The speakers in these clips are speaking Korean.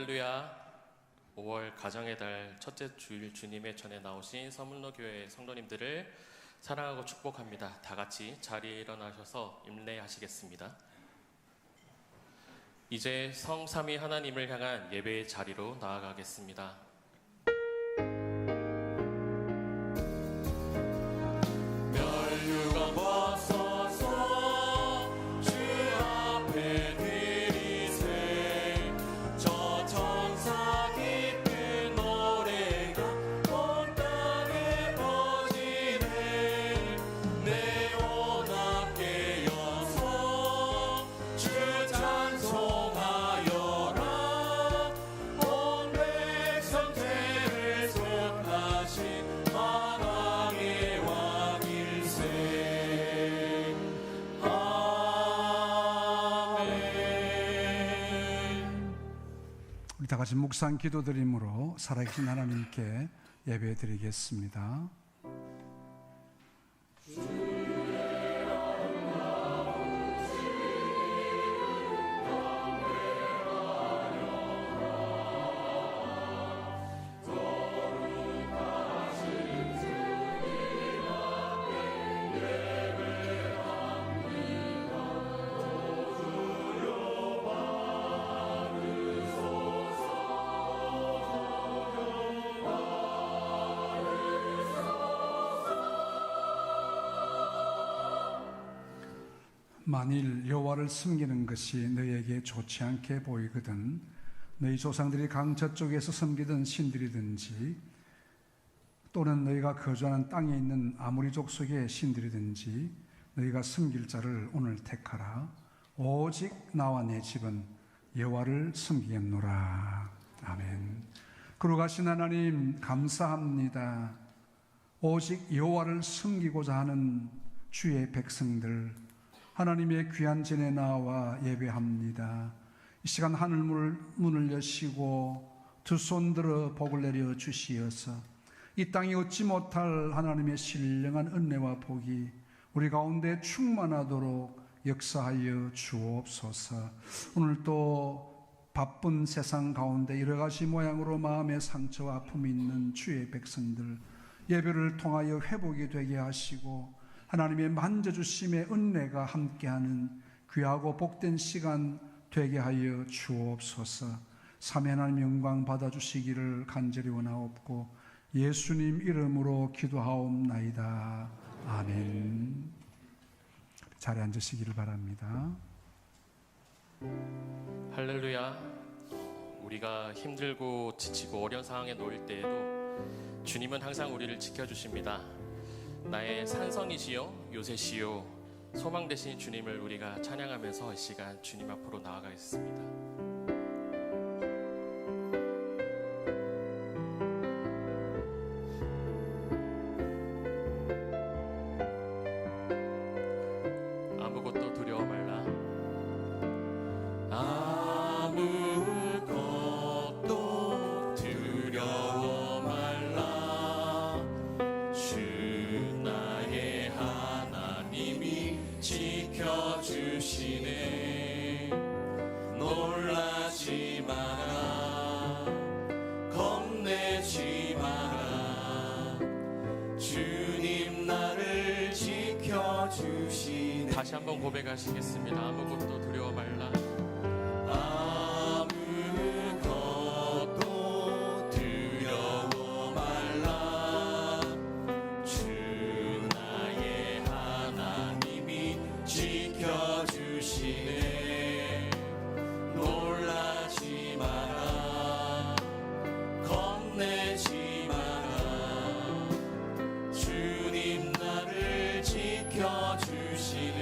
할렐루야. 5월 가정의 달 첫째 주일 주님의 전에 나오신 서문로교회 성도님들을 사랑하고 축복합니다. 다 같이 자리에 일어나셔서 임례하시겠습니다. 이제 성삼위 하나님을 향한 예배의 자리로 나아가겠습니다. 멸류관 벗어서 주 앞에 드리세. 저 천사 기쁜 노래가 온 땅에 퍼지네. 내온 함께 여서 주 찬송하여라. 온 백성 죄를 속하신 만왕의 왕일세. 아멘. 우리 다 같이 묵상 기도드림으로 살아계신 하나님께 예배드리겠습니다. 만일 여호와를 섬기는 것이 너희에게 좋지 않게 보이거든 너희 조상들이 강 저쪽에서 섬기던 신들이든지 또는 너희가 거주하는 땅에 있는 아모리 족속의 신들이든지 너희가 섬길 자를 오늘 택하라. 오직 나와 내 집은 여호와를 섬기겠노라. 아멘. 거룩하신 하나님 감사합니다. 오직 여호와를 섬기고자 하는 주의 백성들 하나님의 귀한 전에 나와 예배합니다. 이 시간 하늘 문을 여시고 두 손 들어 복을 내려 주시어서 이 땅이 얻지 못할 하나님의 신령한 은혜와 복이 우리 가운데 충만하도록 역사하여 주옵소서. 오늘 또 바쁜 세상 가운데 여러 가지 모양으로 마음의 상처와 아픔이 있는 주의 백성들 예배를 통하여 회복이 되게 하시고 하나님의 만져주심의 은혜가 함께하는 귀하고 복된 시간 되게 하여 주옵소서. 삼위 하나님 영광 받아주시기를 간절히 원하옵고 예수님 이름으로 기도하옵나이다. 아멘. 자리에 앉으시기를 바랍니다. 할렐루야. 우리가 힘들고 지치고 어려운 상황에 놓일 때에도 주님은 항상 우리를 지켜주십니다. 나의 산성이시요 요새시요 소망 되신 주님을 우리가 찬양하면서 이 시간 주님 앞으로 나아가겠습니다. 아무것도 두려워 말라. 아무것도 두려워 말라. 주 나의 하나님이 지켜주시네. 놀라지 마라. 겁내지 마라. 주님 나를 지켜주시네. 다시 한번 고백하시겠습니다. 아무것도 두려워 말라. 아무것도 두려워 말라. 주 나의 하나님이 지켜주시네. 놀라지 마라. 겁내지 마라. 주님 나를 지켜주시네.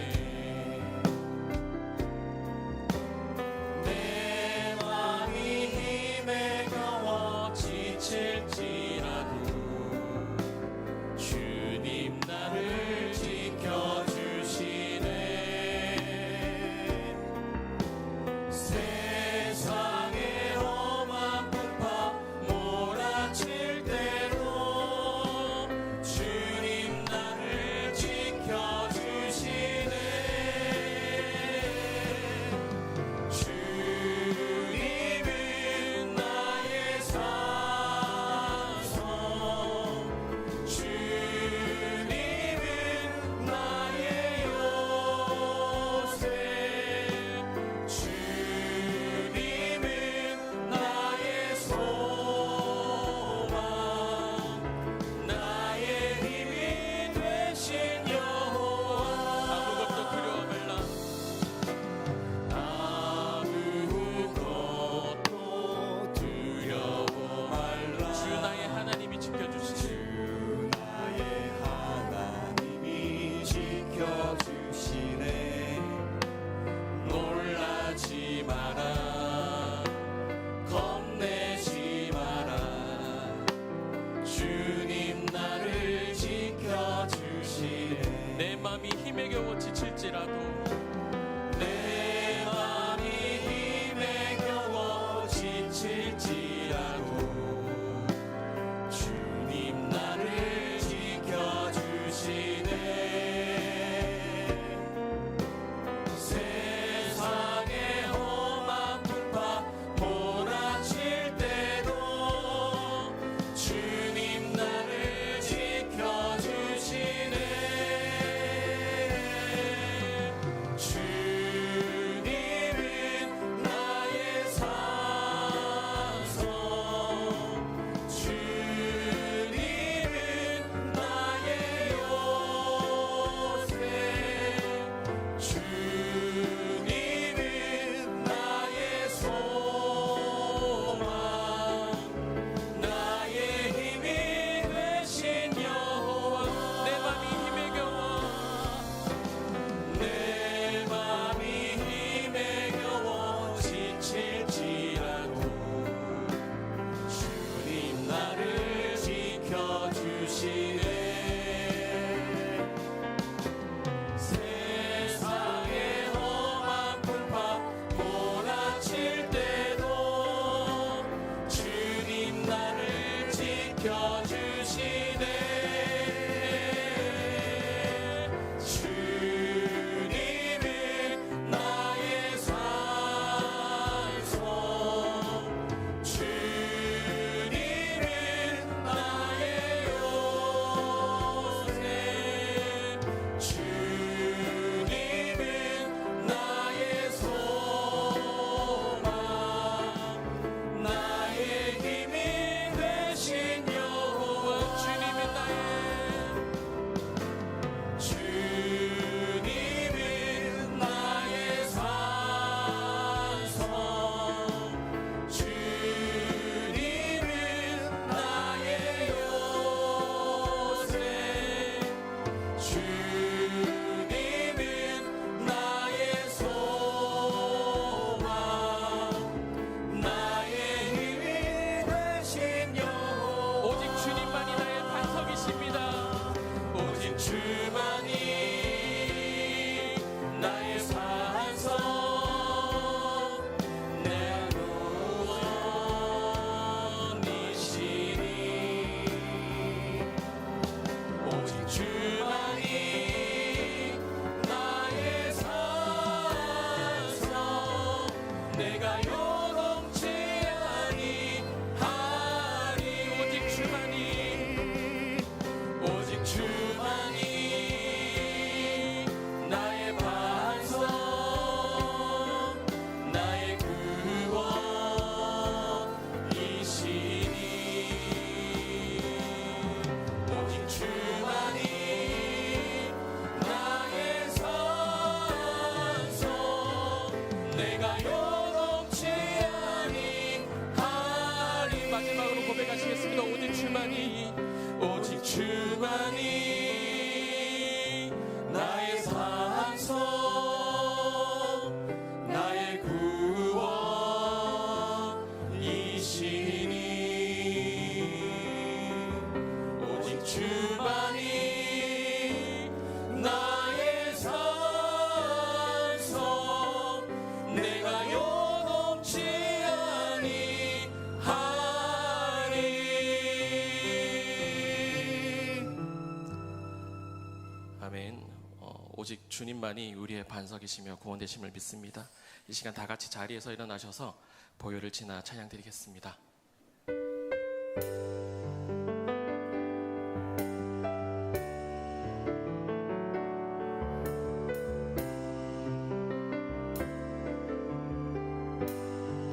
주님만이 우리의 반석이시며 구원되심을 믿습니다. 이 시간 다 같이 자리에서 일어나셔서 보혈을 지나 찬양드리겠습니다.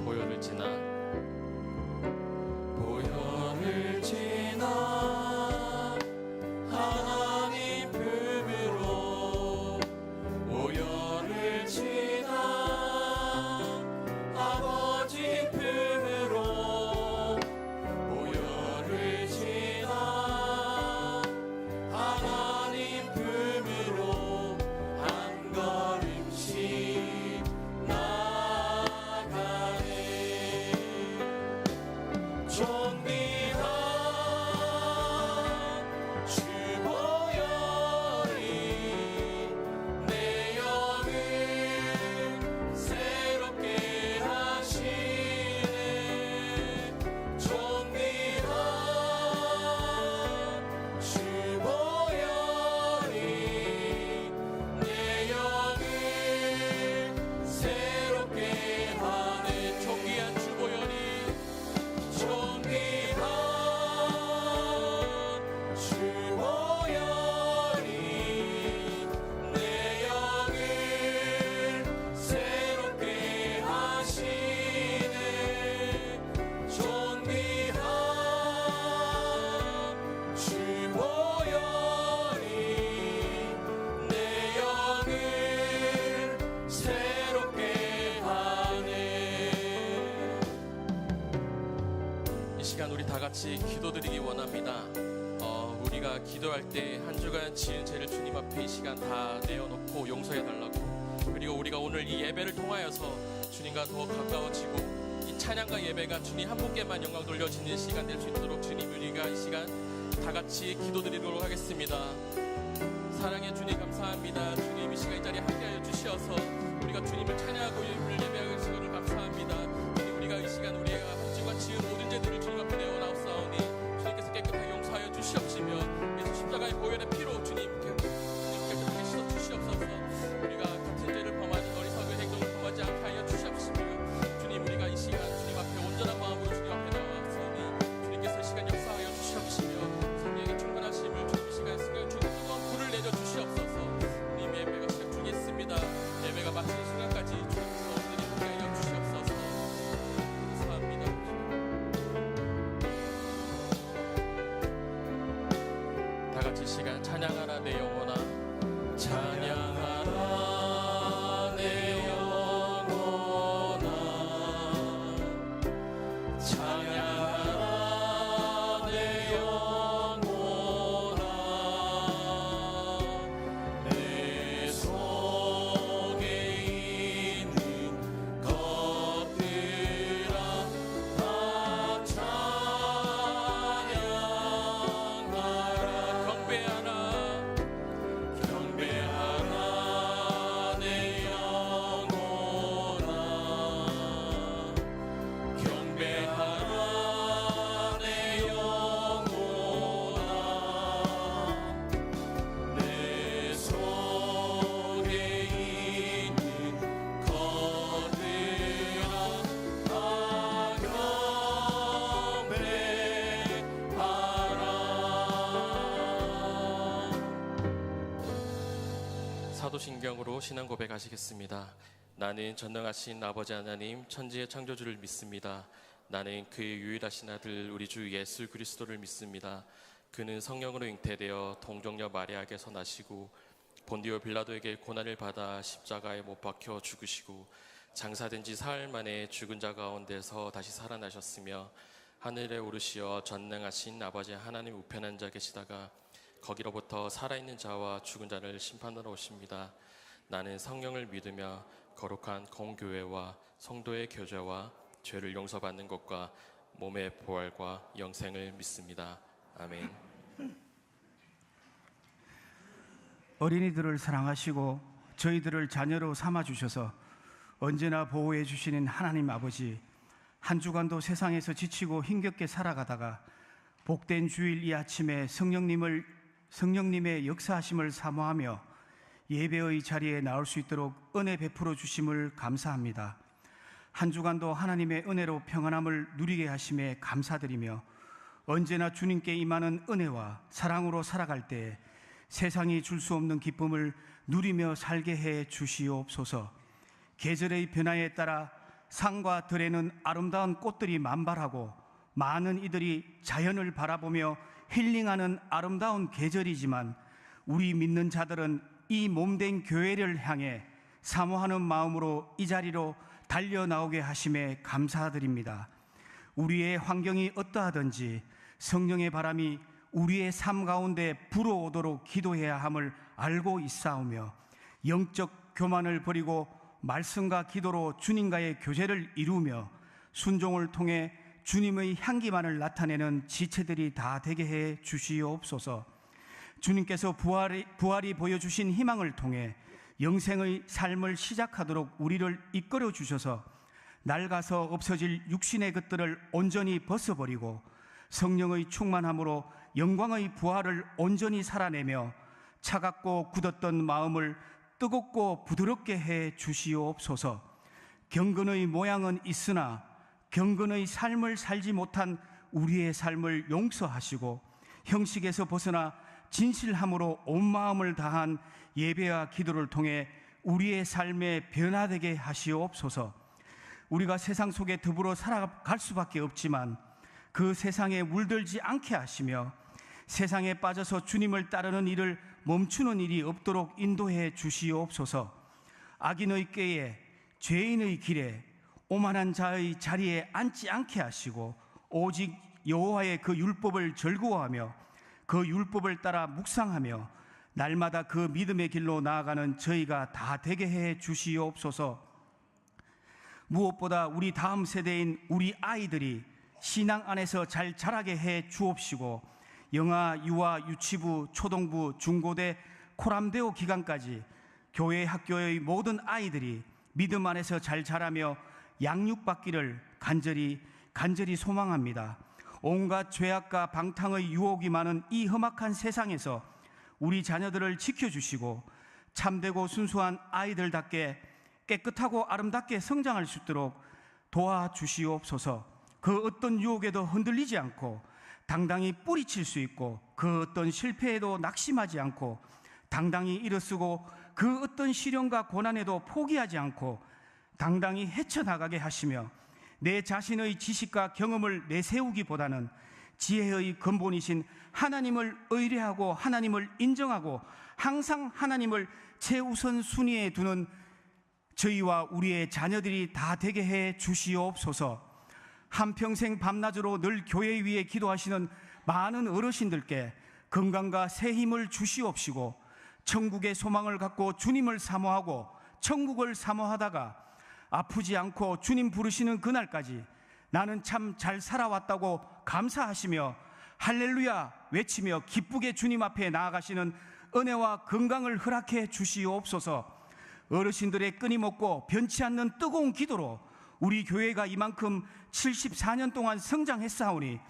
보혈을 지나 하나님 품으로 보혈을 지나 아버지 품으로 보혈을 지나 하나님 품으로 한 걸음씩 나가네. 존귀한 주 보혈이 내 영을 새롭게 하시네. 존귀한 주 보혈이 내 영을 새롭게 하네. 존귀한 주 보혈이 존귀한 주 보혈이 내 영을 새롭게 하시네. 존귀한 주 보혈이 내 영을 새롭게 하네. 이 시간 우리 다 같이 기도드리기 원합니다. 우리가 기도할 때 한 주간 지은 죄를 주님 앞에 이 시간 다 내어놓고 용서해달라고, 그리고 우리가 오늘 이 예배를 통하여서 주님과 더 가까워지고 이 찬양과 예배가 주님 한 분께만 영광 돌려지는 시간 될 수 있도록 주님, 우리가 이 시간 다 같이 기도드리도록 하겠습니다. 사랑해 주님, 감사합니다. 주님, 이 시간 이 자리에 함께하여 주시어서 우리가 주님을 찬양하고 예배할 시간을 감사합니다. 주님, 우리가 이 시간 우리가 한 주간 지은 모든 죄들을 주님 앞에 내어나옵사오니 주님께서 깨끗하게 용서하여 주시옵시며 예수 십자가의 보혈의 피로 주님 깨끗하게 씻어 주시옵소서. 우리가 같은 죄를 범하는 어리석은 행동을 범하지 않게 하여 주시옵시며 주님, 우리가 이 시간 주님 앞에 온전한 마음으로 주님 앞에 나왔으니 주님께서 이 시간 역사하여 주시옵시며 성령의 충만하심을 주님 이 시간 순간 주님 뜨거운 불을 내려 주시옵소서. 주님, 예배가 시작 주겠습니다. 예배가 마치는 순간까지 주님께서 오늘이 함께하여 주시옵소서. 감사합니다. 다 같이 시간 찬양하라 내 영혼아, 찬양하라 내 영혼아, 찬양하라 내 영혼아, 내 속에 있는 것들아 다 찬양하라. 경배하라 경배하라 내 영혼아, 경배하라 내 영혼아, 내 속에 있는 것들아 다 경배하라. 사도신경으로 신앙 고백하시겠습니다. 나는 전능하신 아버지 하나님 천지의 창조주를 믿습니다. 나는 그의 유일하신 아들 우리 주 예수 그리스도를 믿습니다. 그는 성령으로 잉태되어 동정녀 마리아에게서 나시고 본디오 빌라도에게 고난을 받아 십자가에 못 박혀 죽으시고 장사된 지 사흘 만에 죽은 자 가운데서 다시 살아나셨으며 하늘에 오르시어 전능하신 아버지 하나님 우편에 앉아 계시다가 거기로부터 살아있는 자와 죽은 자를 심판하러 오십니다. 나는 성령을 믿으며 거룩한 공교회와 성도의 교제와 죄를 용서받는 것과 몸의 부활과 영생을 믿습니다. 아멘. 어린이들을 사랑하시고 저희들을 자녀로 삼아주셔서 언제나 보호해 주시는 하나님 아버지, 한 주간도 세상에서 지치고 힘겹게 살아가다가 복된 주일 이 아침에 성령님의 역사하심을 사모하며 예배의 자리에 나올 수 있도록 은혜 베풀어 주심을 감사합니다. 한 주간도 하나님의 은혜로 평안함을 누리게 하심에 감사드리며 언제나 주님께 임하는 은혜와 사랑으로 살아갈 때 세상이 줄 수 없는 기쁨을 누리며 살게 해 주시옵소서. 계절의 변화에 따라 산과 들에는 아름다운 꽃들이 만발하고 많은 이들이 자연을 바라보며 힐링하는 아름다운 계절이지만 우리 믿는 자들은 이 몸된 교회를 향해 사모하는 마음으로 이 자리로 달려나오게 하심에 감사드립니다. 우리의 환경이 어떠하든지 성령의 바람이 우리의 삶 가운데 불어오도록 기도해야 함을 알고 있사오며 영적 교만을 버리고 말씀과 기도로 주님과의 교제를 이루며 순종을 통해 주님의 향기만을 나타내는 지체들이 다 되게 해 주시옵소서. 주님께서 부활이 보여주신 희망을 통해 영생의 삶을 시작하도록 우리를 이끌어 주셔서 낡아서 없어질 육신의 것들을 온전히 벗어버리고 성령의 충만함으로 영광의 부활을 온전히 살아내며 차갑고 굳었던 마음을 뜨겁고 부드럽게 해 주시옵소서. 경건의 모양은 있으나 경건의 삶을 살지 못한 우리의 삶을 용서하시고 형식에서 벗어나 진실함으로 온 마음을 다한 예배와 기도를 통해 우리의 삶에 변화되게 하시옵소서. 우리가 세상 속에 더불어 살아갈 수밖에 없지만 그 세상에 물들지 않게 하시며 세상에 빠져서 주님을 따르는 일을 멈추는 일이 없도록 인도해 주시옵소서. 악인의 꾀에 죄인의 길에 오만한 자의 자리에 앉지 않게 하시고 오직 여호와의 그 율법을 즐거워하며 그 율법을 따라 묵상하며 날마다 그 믿음의 길로 나아가는 저희가 다 되게 해 주시옵소서. 무엇보다 우리 다음 세대인 우리 아이들이 신앙 안에서 잘 자라게 해 주옵시고 영아, 유아, 유치부, 초동부, 중고대, 코람데오 기간까지 교회 학교의 모든 아이들이 믿음 안에서 잘 자라며 양육받기를 간절히 소망합니다. 온갖 죄악과 방탕의 유혹이 많은 이 험악한 세상에서 우리 자녀들을 지켜주시고 참되고 순수한 아이들답게 깨끗하고 아름답게 성장할 수 있도록 도와주시옵소서. 그 어떤 유혹에도 흔들리지 않고 당당히 뿌리칠 수 있고 그 어떤 실패에도 낙심하지 않고 당당히 일어서고 그 어떤 시련과 고난에도 포기하지 않고 당당히 헤쳐나가게 하시며 내 자신의 지식과 경험을 내세우기보다는 지혜의 근본이신 하나님을 의뢰하고 하나님을 인정하고 항상 하나님을 최우선 순위에 두는 저희와 우리의 자녀들이 다 되게 해 주시옵소서. 한평생 밤낮으로 늘 교회 위에 기도하시는 많은 어르신들께 건강과 새 힘을 주시옵시고 천국의 소망을 갖고 주님을 사모하고 천국을 사모하다가 아프지 않고 주님 부르시는 그날까지 나는 참 잘 살아왔다고 감사하시며 할렐루야 외치며 기쁘게 주님 앞에 나아가시는 은혜와 건강을 허락해 주시옵소서. 어르신들의 끊임없고 변치 않는 뜨거운 기도로 우리 교회가 이만큼 74년 동안 성장했사오니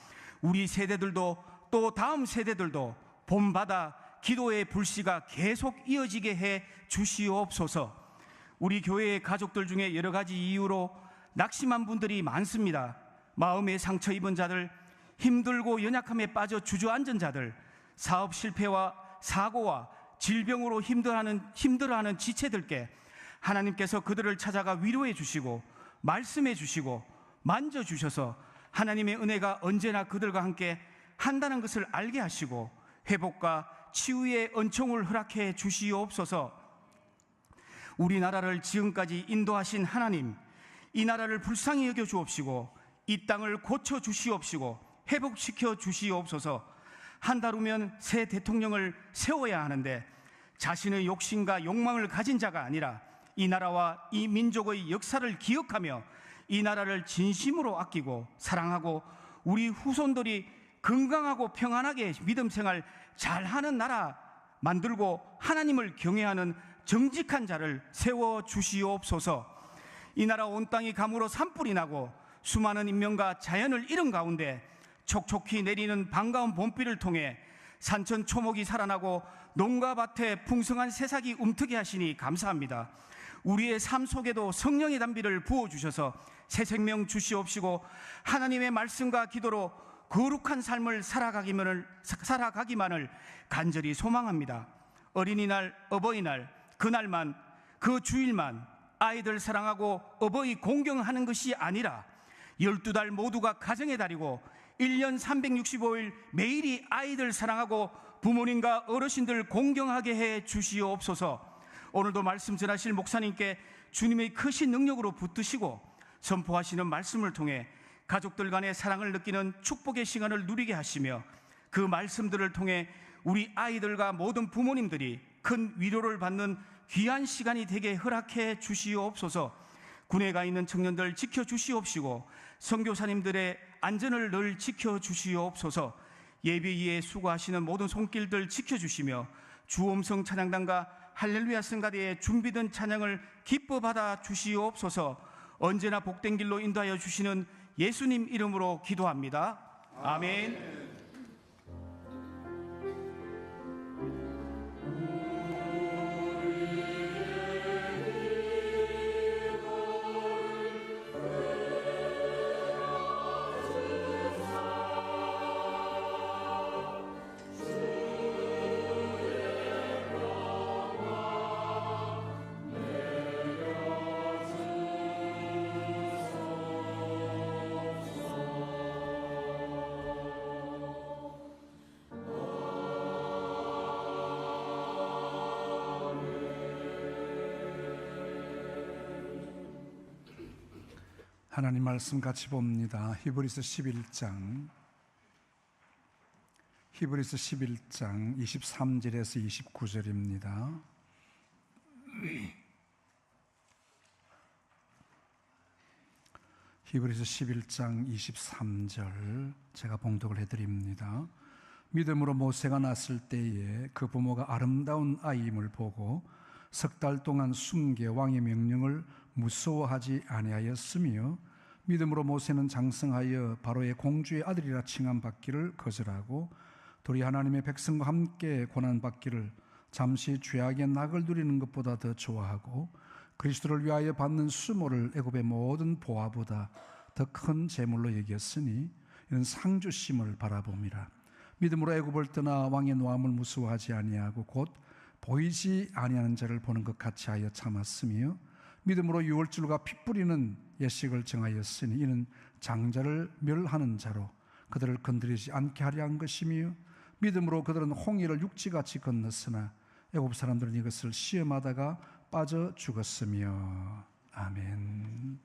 우리 세대들도 또 다음 세대들도 본받아 기도의 불씨가 계속 이어지게 해 주시옵소서. 우리 교회의 가족들 중에 여러 가지 이유로 낙심한 분들이 많습니다. 마음의 상처 입은 자들, 힘들고 연약함에 빠져 주저앉은 자들, 사업 실패와 사고와 질병으로 힘들어하는 지체들께 하나님께서 그들을 찾아가 위로해 주시고 말씀해 주시고 만져주셔서 하나님의 은혜가 언제나 그들과 함께 한다는 것을 알게 하시고 회복과 치유의 은총을 허락해 주시옵소서. 우리나라를 지금까지 인도하신 하나님, 이 나라를 불쌍히 여겨 주옵시고 이 땅을 고쳐 주시옵시고 회복시켜 주시옵소서. 한 달 후면 새 대통령을 세워야 하는데 자신의 욕심과 욕망을 가진 자가 아니라 이 나라와 이 민족의 역사를 기억하며 이 나라를 진심으로 아끼고 사랑하고 우리 후손들이 건강하고 평안하게 믿음 생활 잘하는 나라 만들고 하나님을 경외하는 정직한 자를 세워 주시옵소서. 이 나라 온 땅이 가물어 산불이 나고 수많은 인명과 자연을 잃은 가운데 촉촉히 내리는 반가운 봄비를 통해 산천 초목이 살아나고 농가 밭에 풍성한 새싹이 움트게 하시니 감사합니다. 우리의 삶 속에도 성령의 단비를 부어주셔서 새 생명 주시옵시고 하나님의 말씀과 기도로 거룩한 삶을 살아가기만을 간절히 소망합니다. 어린이날, 어버이날, 그날만, 그 주일만 아이들 사랑하고 어버이 공경하는 것이 아니라 12달 모두가 가정의 달이고 1년 365일 매일이 아이들 사랑하고 부모님과 어르신들 공경하게 해 주시옵소서. 오늘도 말씀 전하실 목사님께 주님의 크신 능력으로 붙드시고 선포하시는 말씀을 통해 가족들 간의 사랑을 느끼는 축복의 시간을 누리게 하시며 그 말씀들을 통해 우리 아이들과 모든 부모님들이 큰 위로를 받는 귀한 시간이 되게 허락해 주시옵소서. 군에 가 있는 청년들 지켜주시옵시고 선교사님들의 안전을 늘 지켜주시옵소서. 예배위에 수고하시는 모든 손길들 지켜주시며 주엄성 찬양단과 할렐루야 성가대에 준비된 찬양을 기뻐 받아 주시옵소서. 언제나 복된 길로 인도하여 주시는 예수님 이름으로 기도합니다. 아멘. 하나님 말씀 같이 봅니다. 히브리서 11장 23절에서 29절입니다. 히브리서 11장 23절 제가 봉독을 해드립니다. 믿음으로 모세가 낳았을 때에 그 부모가 아름다운 아이임을 보고 석 달 동안 숨게 왕의 명령을 무서워하지 아니하였으며 믿음으로 모세는 장성하여 바로의 공주의 아들이라 칭함받기를 거절하고 도리 하나님의 백성과 함께 고난받기를 잠시 죄악의 낙을 누리는 것보다 더 좋아하고 그리스도를 위하여 받는 수모를 애굽의 모든 보화보다 더 큰 재물로 여겼으니 이는 상주심을 바라봄이라. 믿음으로 애굽을 떠나 왕의 노함을 무서워하지 아니하고 곧 보이지 아니하는 자를 보는 것 같이 하여 참았으며 믿음으로 유월절과 피 뿌리는 예식을 정하였으니 이는 장자를 멸하는 자로 그들을 건드리지 않게 하려 한 것이며 믿음으로 그들은 홍해를 육지같이 건넜으나 애굽 사람들은 이것을 시험하다가 빠져 죽었으며. 아멘.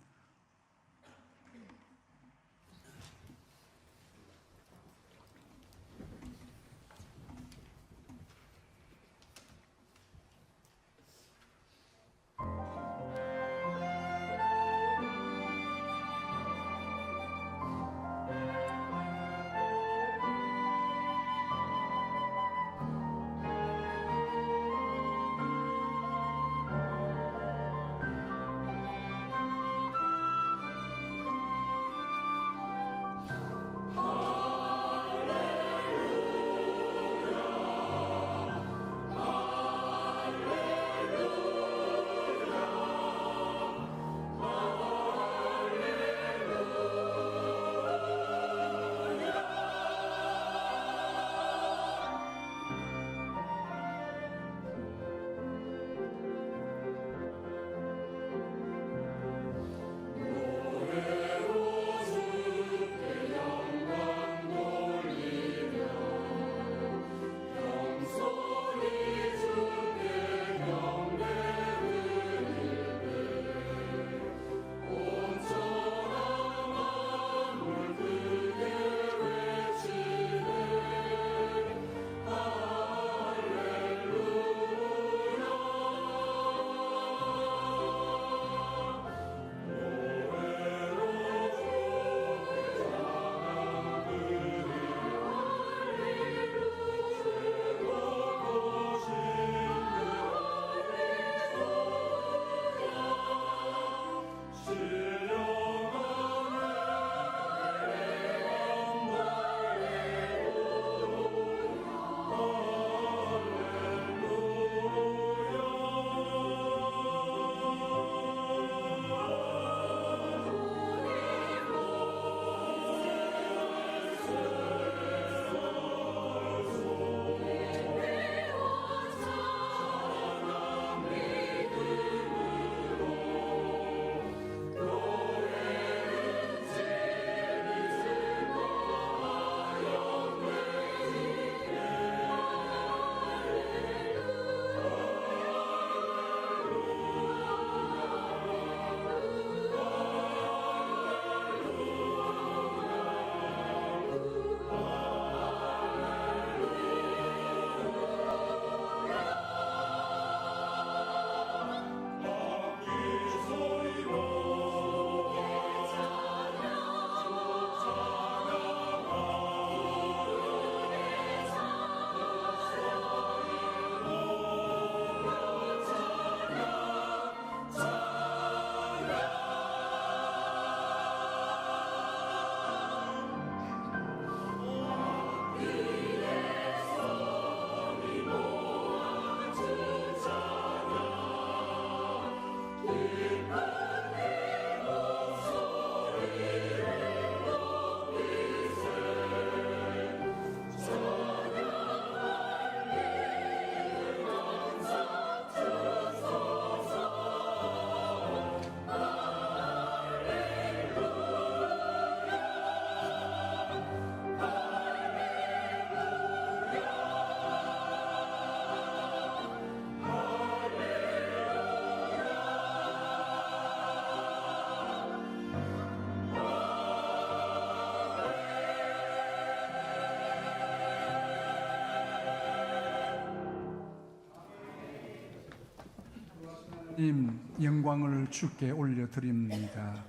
영광을 주께 올려드립니다.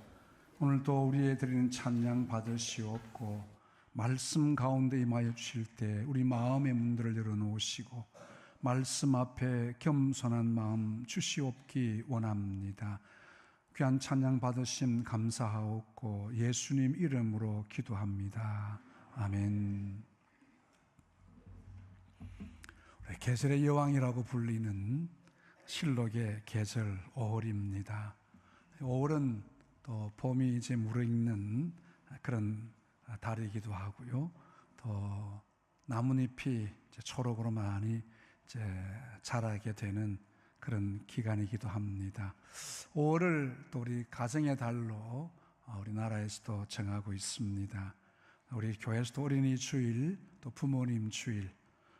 오늘도 우리의 드리는 찬양 받으시옵고 말씀 가운데 임하여 주실 때 우리 마음의 문들을 열어놓으시고 말씀 앞에 겸손한 마음 주시옵기 원합니다. 귀한 찬양 받으심 감사하옵고 예수님 이름으로 기도합니다. 아멘. 계절의 여왕이라고 불리는 실록의 계절 5월입니다. 5월은 또 봄이 이제 무르익는 그런 달이기도 하고요. 또 나뭇잎이 이제 초록으로 많이 이제 자라게 되는 그런 기간이기도 합니다. 5월을 또 우리 가정의 달로 우리나라에서도 정하고 있습니다. 우리 교회에서도 어린이 주일, 또 부모님 주일,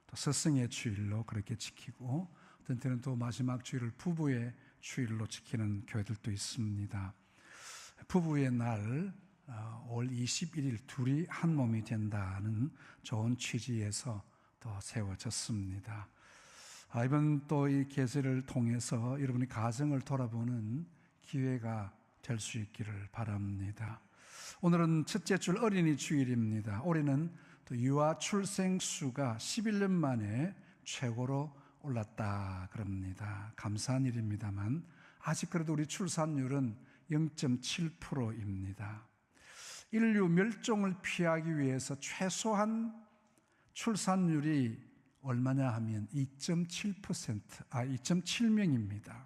또 스승의 주일로 그렇게 지키고 어떤 때는 또 마지막 주일을 부부의 주일로 지키는 교회들도 있습니다. 부부의 날 5월 21일 둘이 한 몸이 된다는 좋은 취지에서 또 세워졌습니다. 이번 또 이 계절을 통해서 여러분이 가정을 돌아보는 기회가 될 수 있기를 바랍니다. 오늘은 첫째 줄 어린이 주일입니다. 올해는 또 유아 출생 수가 11년 만에 최고로 올랐다 그럽니다. 감사한 일입니다만 아직 그래도 우리 출산율은 0.7%입니다. 인류 멸종을 피하기 위해서 최소한 출산율이 얼마냐 하면 2.7명입니다.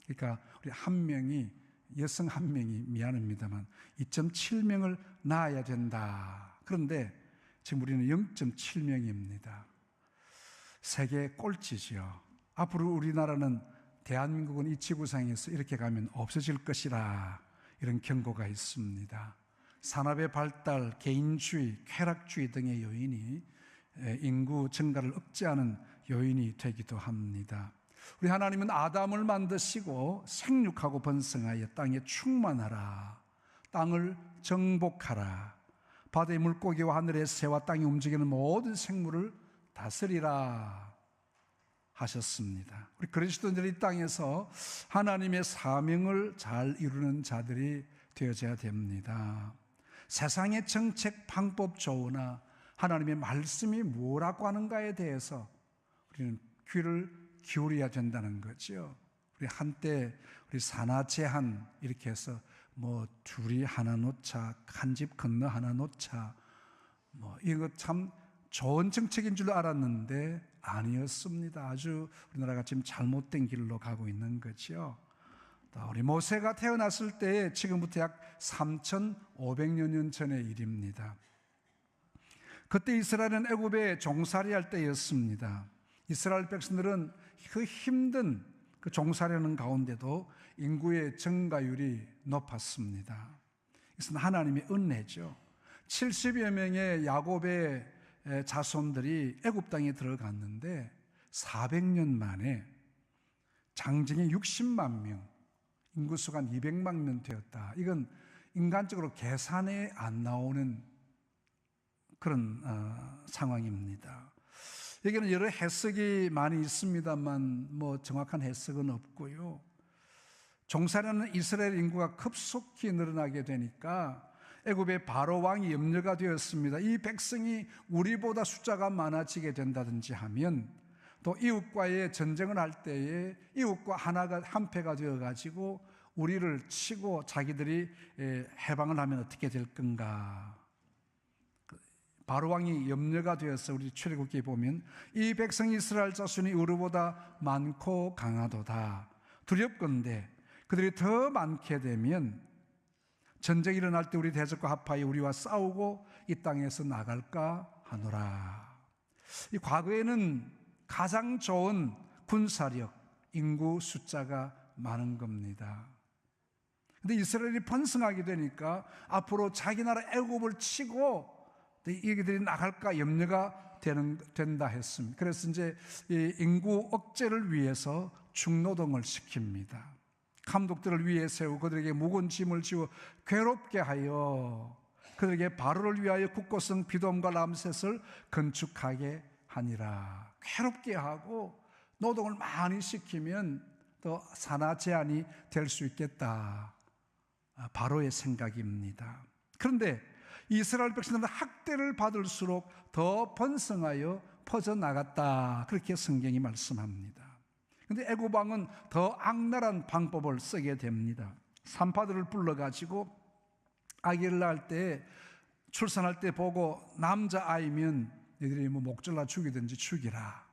그러니까 우리 한 명이 여성 한 명이 미안합니다만 2.7명을 낳아야 된다. 그런데 지금 우리는 0.7명입니다. 세계 꼴찌죠. 앞으로 우리나라는 대한민국은 이 지구상에서 이렇게 가면 없어질 것이라 이런 경고가 있습니다. 산업의 발달, 개인주의, 쾌락주의 등의 요인이 인구 증가를 억제하는 요인이 되기도 합니다. 우리 하나님은 아담을 만드시고 생육하고 번성하여 땅에 충만하라, 땅을 정복하라, 바다의 물고기와 하늘의 새와 땅에 움직이는 모든 생물을 다스리라 하셨습니다. 우리 그리스도인들이 이 땅에서 하나님의 사명을 잘 이루는 자들이 되어져야 됩니다. 세상의 정책 방법 좋으나 하나님의 말씀이 뭐라고 하는가에 대해서 우리는 귀를 기울여야 된다는 거죠. 우리 한때 우리 산하제한 이렇게 해서 뭐 둘이 하나 놓자, 한 집 건너 하나 놓자, 뭐 이거 참 좋은 정책인 줄 알았는데 아니었습니다. 아주 우리나라가 지금 잘못된 길로 가고 있는 거죠. 우리 모세가 태어났을 때 지금부터 약 3,500여 년 전의 일입니다. 그때 이스라엘은 애굽에 종살이할 때였습니다. 이스라엘 백성들은 그 힘든 그 종살이하는 가운데도 인구의 증가율이 높았습니다. 이것은 하나님의 은혜죠. 70여 명의 야곱의 자손들이 애굽 땅에 들어갔는데 400년 만에 장정이 60만 명, 인구수가 한 200만 명 되었다. 이건 인간적으로 계산에 안 나오는 그런 상황입니다. 여기는 여러 해석이 많이 있습니다만 뭐 정확한 해석은 없고요. 종살이하는 이스라엘 인구가 급속히 늘어나게 되니까 애굽의 바로 왕이 염려가 되었습니다. 이 백성이 우리보다 숫자가 많아지게 된다든지 하면 또 이웃과의 전쟁을 할 때에 이웃과 하나가 한패가 되어가지고 우리를 치고 자기들이 해방을 하면 어떻게 될 건가. 바로 왕이 염려가 되어서 우리 출애굽기에 보면 이 백성 이스라엘 자손이 우리보다 많고 강하도다. 두렵건대 그들이 더 많게 되면 전쟁이 일어날 때 우리 대적과 합하여 우리와 싸우고 이 땅에서 나갈까 하노라. 이 과거에는 가장 좋은 군사력, 인구 숫자가 많은 겁니다. 근데 이스라엘이 번성하게 되니까 앞으로 자기 나라 애굽을 치고 이들이 나갈까 염려가 된다 했습니다. 그래서 이제 이 인구 억제를 위해서 중노동을 시킵니다. 감독들을 위해 세우고 그들에게 무거운 짐을 지워 괴롭게 하여 그들에게 바로를 위하여 국고성 비돔과 람셋을 건축하게 하니라. 괴롭게 하고 노동을 많이 시키면 또 산하 제한이 될 수 있겠다. 바로의 생각입니다. 그런데 이스라엘 백성들은 학대를 받을수록 더 번성하여 퍼져나갔다. 그렇게 성경이 말씀합니다. 그런데 애굽 왕은 더 악랄한 방법을 쓰게 됩니다. 산파들을 불러가지고 아기를 낳을 때 출산할 때 보고 남자아이면 너희들이 뭐 목졸라 죽이든지 죽이라.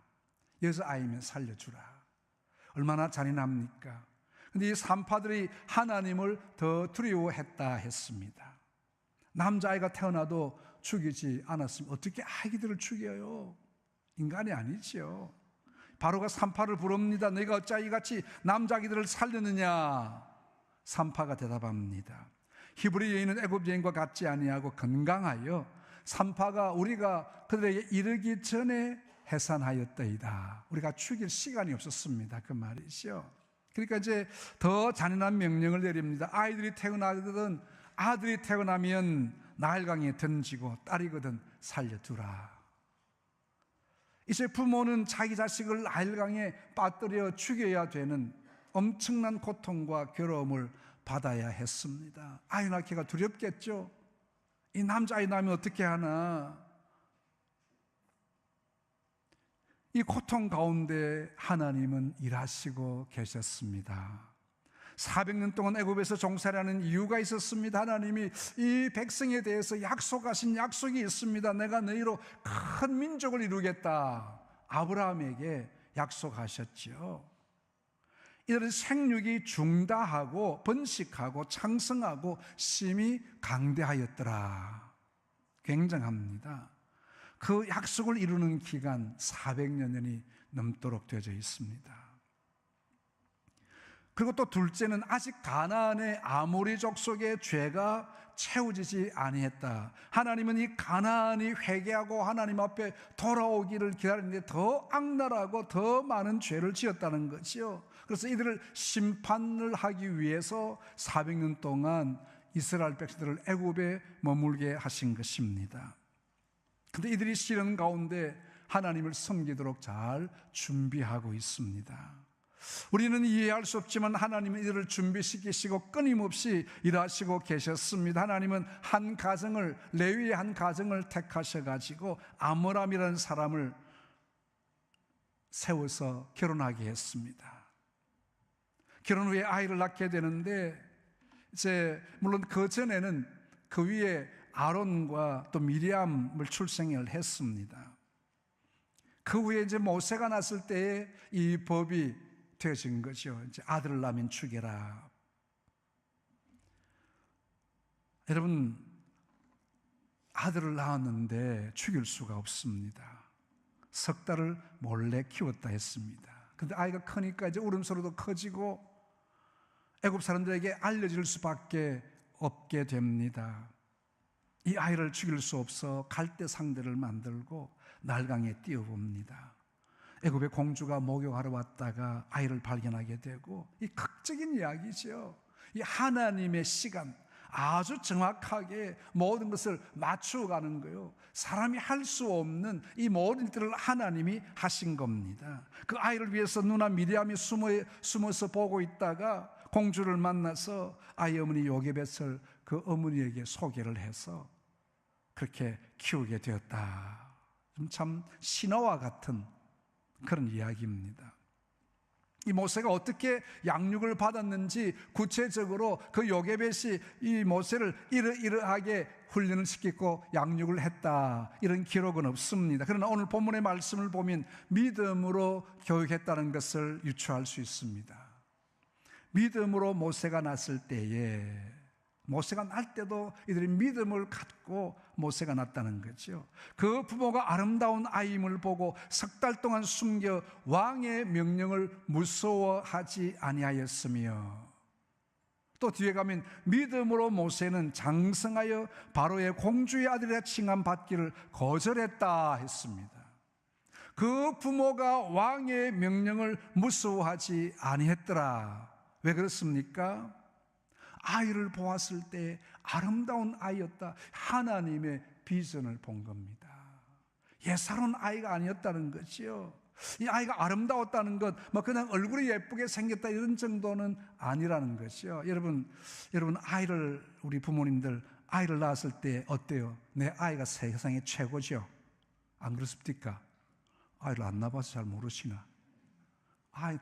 여자아이면 살려주라. 얼마나 잔인합니까? 근데 이 산파들이 하나님을 더 두려워했다 했습니다. 남자아이가 태어나도 죽이지 않았으면 어떻게 아기들을 죽여요? 인간이 아니죠. 바로가 산파를 부릅니다. 너희가 어찌 이같이 남자아기들을 살렸느냐? 산파가 대답합니다. 히브리 여인은 애굽 여인과 같지 아니하고 건강하여 산파가 우리가 그들에게 이르기 전에 해산하였더이다. 우리가 죽일 시간이 없었습니다. 그 말이죠. 그러니까 이제 더 잔인한 명령을 내립니다. 아이들이 태어나거든 아들이 태어나면 나일강에 던지고 딸이거든 살려두라. 이제 부모는 자기 자식을 나일강에 빠뜨려 죽여야 되는 엄청난 고통과 괴로움을 받아야 했습니다. 아이 낳기가 두렵겠죠. 이 남자아이 낳으면 어떻게 하나. 이 고통 가운데 하나님은 일하시고 계셨습니다. 400년 동안 애굽에서 종살이하는 이유가 있었습니다. 하나님이 이 백성에 대해서 약속하신 약속이 있습니다. 내가 너희로 큰 민족을 이루겠다. 아브라함에게 약속하셨죠. 이들은 생육이 중다하고 번식하고 창성하고 심히 강대하였더라. 굉장합니다. 그 약속을 이루는 기간 400여 년이 넘도록 되어져 있습니다. 그리고 또 둘째는 아직 가나안의 아모리 족속의 죄가 채워지지 아니했다. 하나님은 이 가나안이 회개하고 하나님 앞에 돌아오기를 기다리는데 더 악랄하고 더 많은 죄를 지었다는 거죠. 그래서 이들을 심판을 하기 위해서 400년 동안 이스라엘 백성들을 애굽에 머물게 하신 것입니다. 그런데 이들이 시련 가운데 하나님을 섬기도록 잘 준비하고 있습니다. 우리는 이해할 수 없지만 하나님은 이들을 준비시키시고 끊임없이 일하시고 계셨습니다. 하나님은 한 가정을, 레위의 한 가정을 택하셔가지고 아므람이라는 사람을 세워서 결혼하게 했습니다. 결혼 후에 아이를 낳게 되는데 이제 물론 그 전에는 그 위에 아론과 또 미리암을 출생을 했습니다. 그 후에 이제 모세가 났을 때에 이 법이 되어진 거죠. 이제 아들을 낳으면 죽여라. 여러분, 아들을 낳았는데 죽일 수가 없습니다. 석 달을 몰래 키웠다 했습니다. 근데 아이가 크니까 이제 울음소리도 커지고 애굽 사람들에게 알려질 수밖에 없게 됩니다. 이 아이를 죽일 수 없어 갈대 상대를 만들고 날강에 띄워봅니다. 애굽의 공주가 목욕하러 왔다가 아이를 발견하게 되고, 이 극적인 이야기죠. 이 하나님의 시간, 아주 정확하게 모든 것을 맞추어가는 거예요. 사람이 할 수 없는 이 모든 일들을 하나님이 하신 겁니다. 그 아이를 위해서 누나 미리암이 숨어서 보고 있다가 공주를 만나서 아이 어머니 요게벳을 그 어머니에게 소개를 해서 그렇게 키우게 되었다. 참 신화와 같은 그런 이야기입니다. 이 모세가 어떻게 양육을 받았는지 구체적으로 그 요게벳이 이 모세를 이러이러하게 훈련을 시키고 양육을 했다, 이런 기록은 없습니다. 그러나 오늘 본문의 말씀을 보면 믿음으로 교육했다는 것을 유추할 수 있습니다. 믿음으로 모세가 났을 때에, 모세가 날 때도 이들이 믿음을 갖고 모세가 났다는 거죠. 그 부모가 아름다운 아이임을 보고 석 달 동안 숨겨 왕의 명령을 무서워하지 아니하였으며, 또 뒤에 가면 믿음으로 모세는 장성하여 바로의 공주의 아들이라 칭함받기를 거절했다 했습니다. 그 부모가 왕의 명령을 무서워하지 아니했더라. 왜 그렇습니까? 아이를 보았을 때 아름다운 아이였다. 하나님의 비전을 본 겁니다. 예사로운 아이가 아니었다는 거죠. 이 아이가 아름다웠다는 것, 그냥 얼굴이 예쁘게 생겼다 이런 정도는 아니라는 것이요. 여러분 아이를, 우리 부모님들 아이를 낳았을 때 어때요? 내 아이가 세상에 최고죠. 안 그렇습니까? 아이를 안 낳아봐서 잘 모르시나?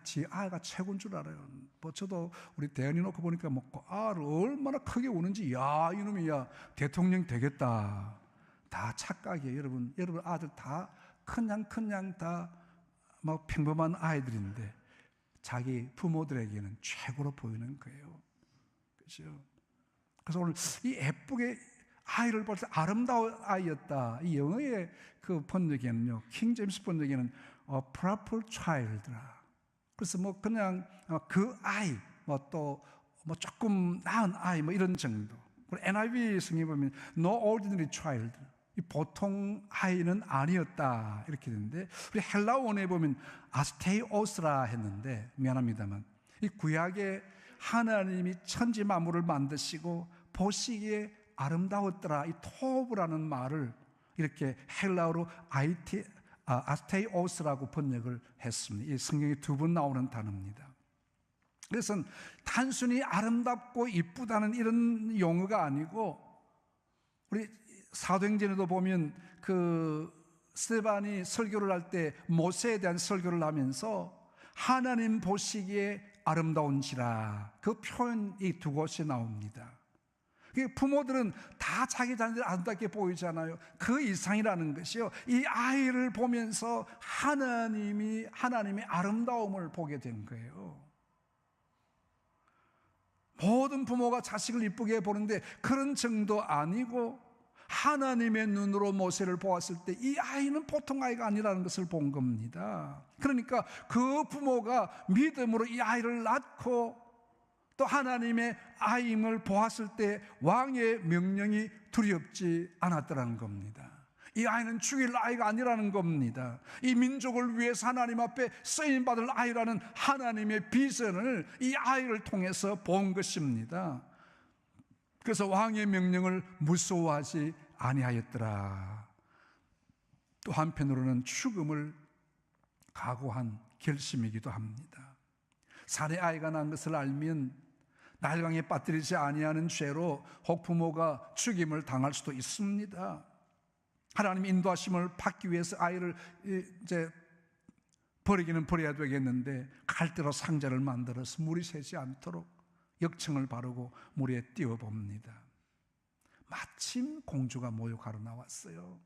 지 아이가 최고인 줄 알아요. 저도 우리 대현이 놓고 보니까 아를 얼마나 크게 우는지, 야, 이놈이 대통령 되겠다. 다 착각이에요. 여러분 아들 다 큰 양 다 평범한 아이들인데 자기 부모들에게는 최고로 보이는 거예요. 그렇죠? 그래서 오늘 이 예쁘게 아이를 볼 때 아름다운 아이였다. 이 영어의 그 번역에는요, 킹 제임스 번역에는 proper child라. 그래서 그냥 그 아이, 또 조금 나은 아이, 이런 정도. 그리고 NIV 성경에 보면 no ordinary child, 이 보통 아이는 아니었다 이렇게 되는데, 우리 헬라 원어에 보면 아스테이오스라 했는데, 미안합니다만 이 구약에 하나님이 천지 만물을 만드시고 보시기에 아름다웠더라, 이 토브라는 말을 이렇게 헬라어로 아스테이오스라고 번역을 했습니다. 이 성경에 두 번 나오는 단어입니다. 그래서 단순히 아름답고 이쁘다는 이런 용어가 아니고, 우리 사도행전에도 보면 스데반이 설교를 할 때 모세에 대한 설교를 하면서 하나님 보시기에 아름다운지라, 그 표현이 두 곳이 나옵니다. 부모들은 다 자기 자녀들 아름답게 보이잖아요. 그 이상이라는 것이요, 이 아이를 보면서 하나님의 아름다움을 보게 된 거예요. 모든 부모가 자식을 이쁘게 보는데 그런 정도 아니고, 하나님의 눈으로 모세를 보았을 때 이 아이는 보통 아이가 아니라는 것을 본 겁니다. 그러니까 그 부모가 믿음으로 이 아이를 낳고 또 하나님의 아임을 보았을 때 왕의 명령이 두렵지 않았더라는 겁니다. 이 아이는 죽일 아이가 아니라는 겁니다. 이 민족을 위해서 하나님 앞에 쓰임받을 아이라는 하나님의 비전을 이 아이를 통해서 본 것입니다. 그래서 왕의 명령을 무서워하지 아니하였더라. 또 한편으로는 죽음을 각오한 결심이기도 합니다. 산에 아이가 난 것을 알면 날강에 빠뜨리지 아니하는 죄로 혹 부모가 죽임을 당할 수도 있습니다. 하나님 인도하심을 받기 위해서 아이를 이제 버리기는 버려야 되겠는데, 갈대로 상자를 만들어서 물이 새지 않도록 역청을 바르고 물에 띄워봅니다. 마침 공주가 모욕하러 나왔어요.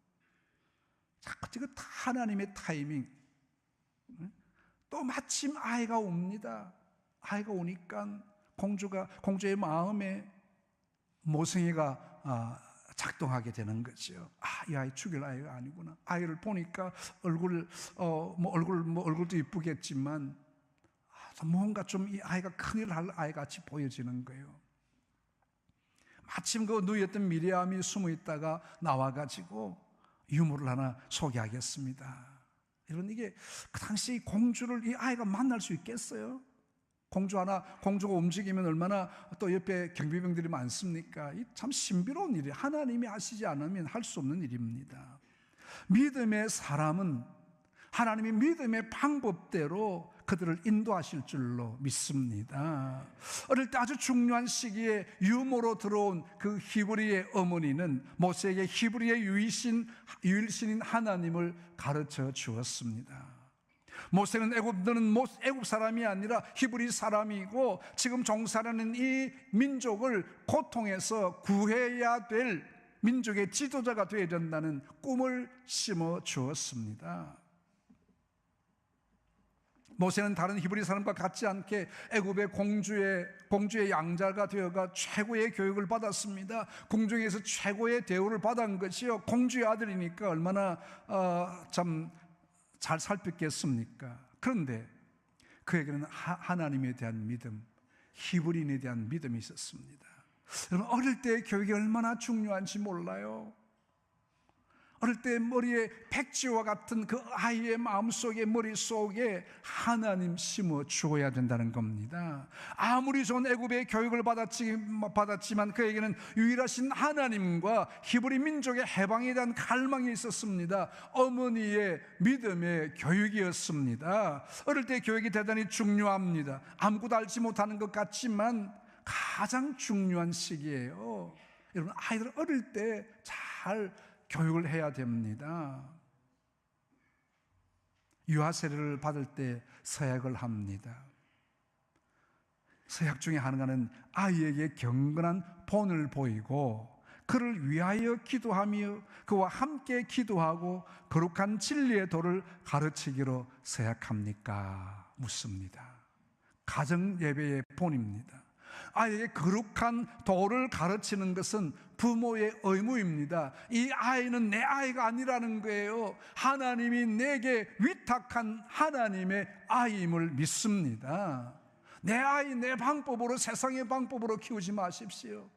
자꾸 다 하나님의 타이밍. 또 마침 아이가 옵니다. 아이가 오니까 공주의 마음에 모성애가 작동하게 되는 거죠. 이 아이 죽일 아이가 아니구나. 아이를 보니까 얼굴도 이쁘겠지만 뭔가 좀 이 아이가 큰일 할 아이같이 보여지는 거예요. 마침 그 누이였던 미리암이 숨어 있다가 나와가지고 유물을 하나 소개하겠습니다. 여러분, 이게 그 당시 공주를 이 아이가 만날 수 있겠어요? 공주가 움직이면 얼마나 또 옆에 경비병들이 많습니까? 이 참 신비로운 일이에요. 하나님이 하시지 않으면 할 수 없는 일입니다. 믿음의 사람은 하나님이 믿음의 방법대로 그들을 인도하실 줄로 믿습니다. 어릴 때 아주 중요한 시기에 유모로 들어온 그 히브리의 어머니는 모세에게 히브리의 유일신인 하나님을 가르쳐 주었습니다. 모세는 애굽 사람이 아니라 히브리 사람이고, 지금 종살하는 이 민족을 고통에서 구해야 될 민족의 지도자가 되어야 된다는 꿈을 심어 주었습니다. 모세는 다른 히브리 사람과 같지 않게 애굽의 공주의 양자가 되어가 최고의 교육을 받았습니다. 궁중에서 최고의 대우를 받은 것이요, 공주의 아들이니까 얼마나 참 잘 살폈겠습니까? 그런데 그에게는 하나님에 대한 믿음, 히브리인에 대한 믿음이 있었습니다. 여러분, 어릴 때 교육이 얼마나 중요한지 몰라요. 어릴 때 머리에 백지와 같은 그 아이의 마음속에, 머릿속에 하나님 심어 주어야 된다는 겁니다. 아무리 좋은 애굽의 교육을 받았지만 그에게는 유일하신 하나님과 히브리 민족의 해방에 대한 갈망이 있었습니다. 어머니의 믿음의 교육이었습니다. 어릴 때 교육이 대단히 중요합니다. 아무것도 알지 못하는 것 같지만 가장 중요한 시기예요. 여러분, 아이들 어릴 때 잘 교육을 해야 됩니다. 유아 세례를 받을 때 서약을 합니다. 서약 중에 하나는 아이에게 경건한 본을 보이고 그를 위하여 기도하며 그와 함께 기도하고 거룩한 진리의 도를 가르치기로 서약합니까? 묻습니다. 가정 예배의 본입니다. 아이에게 거룩한 도를 가르치는 것은 부모의 의무입니다. 이 아이는 내 아이가 아니라는 거예요. 하나님이 내게 위탁한 하나님의 아이임을 믿습니다. 내 아이 내 방법으로, 세상의 방법으로 키우지 마십시오.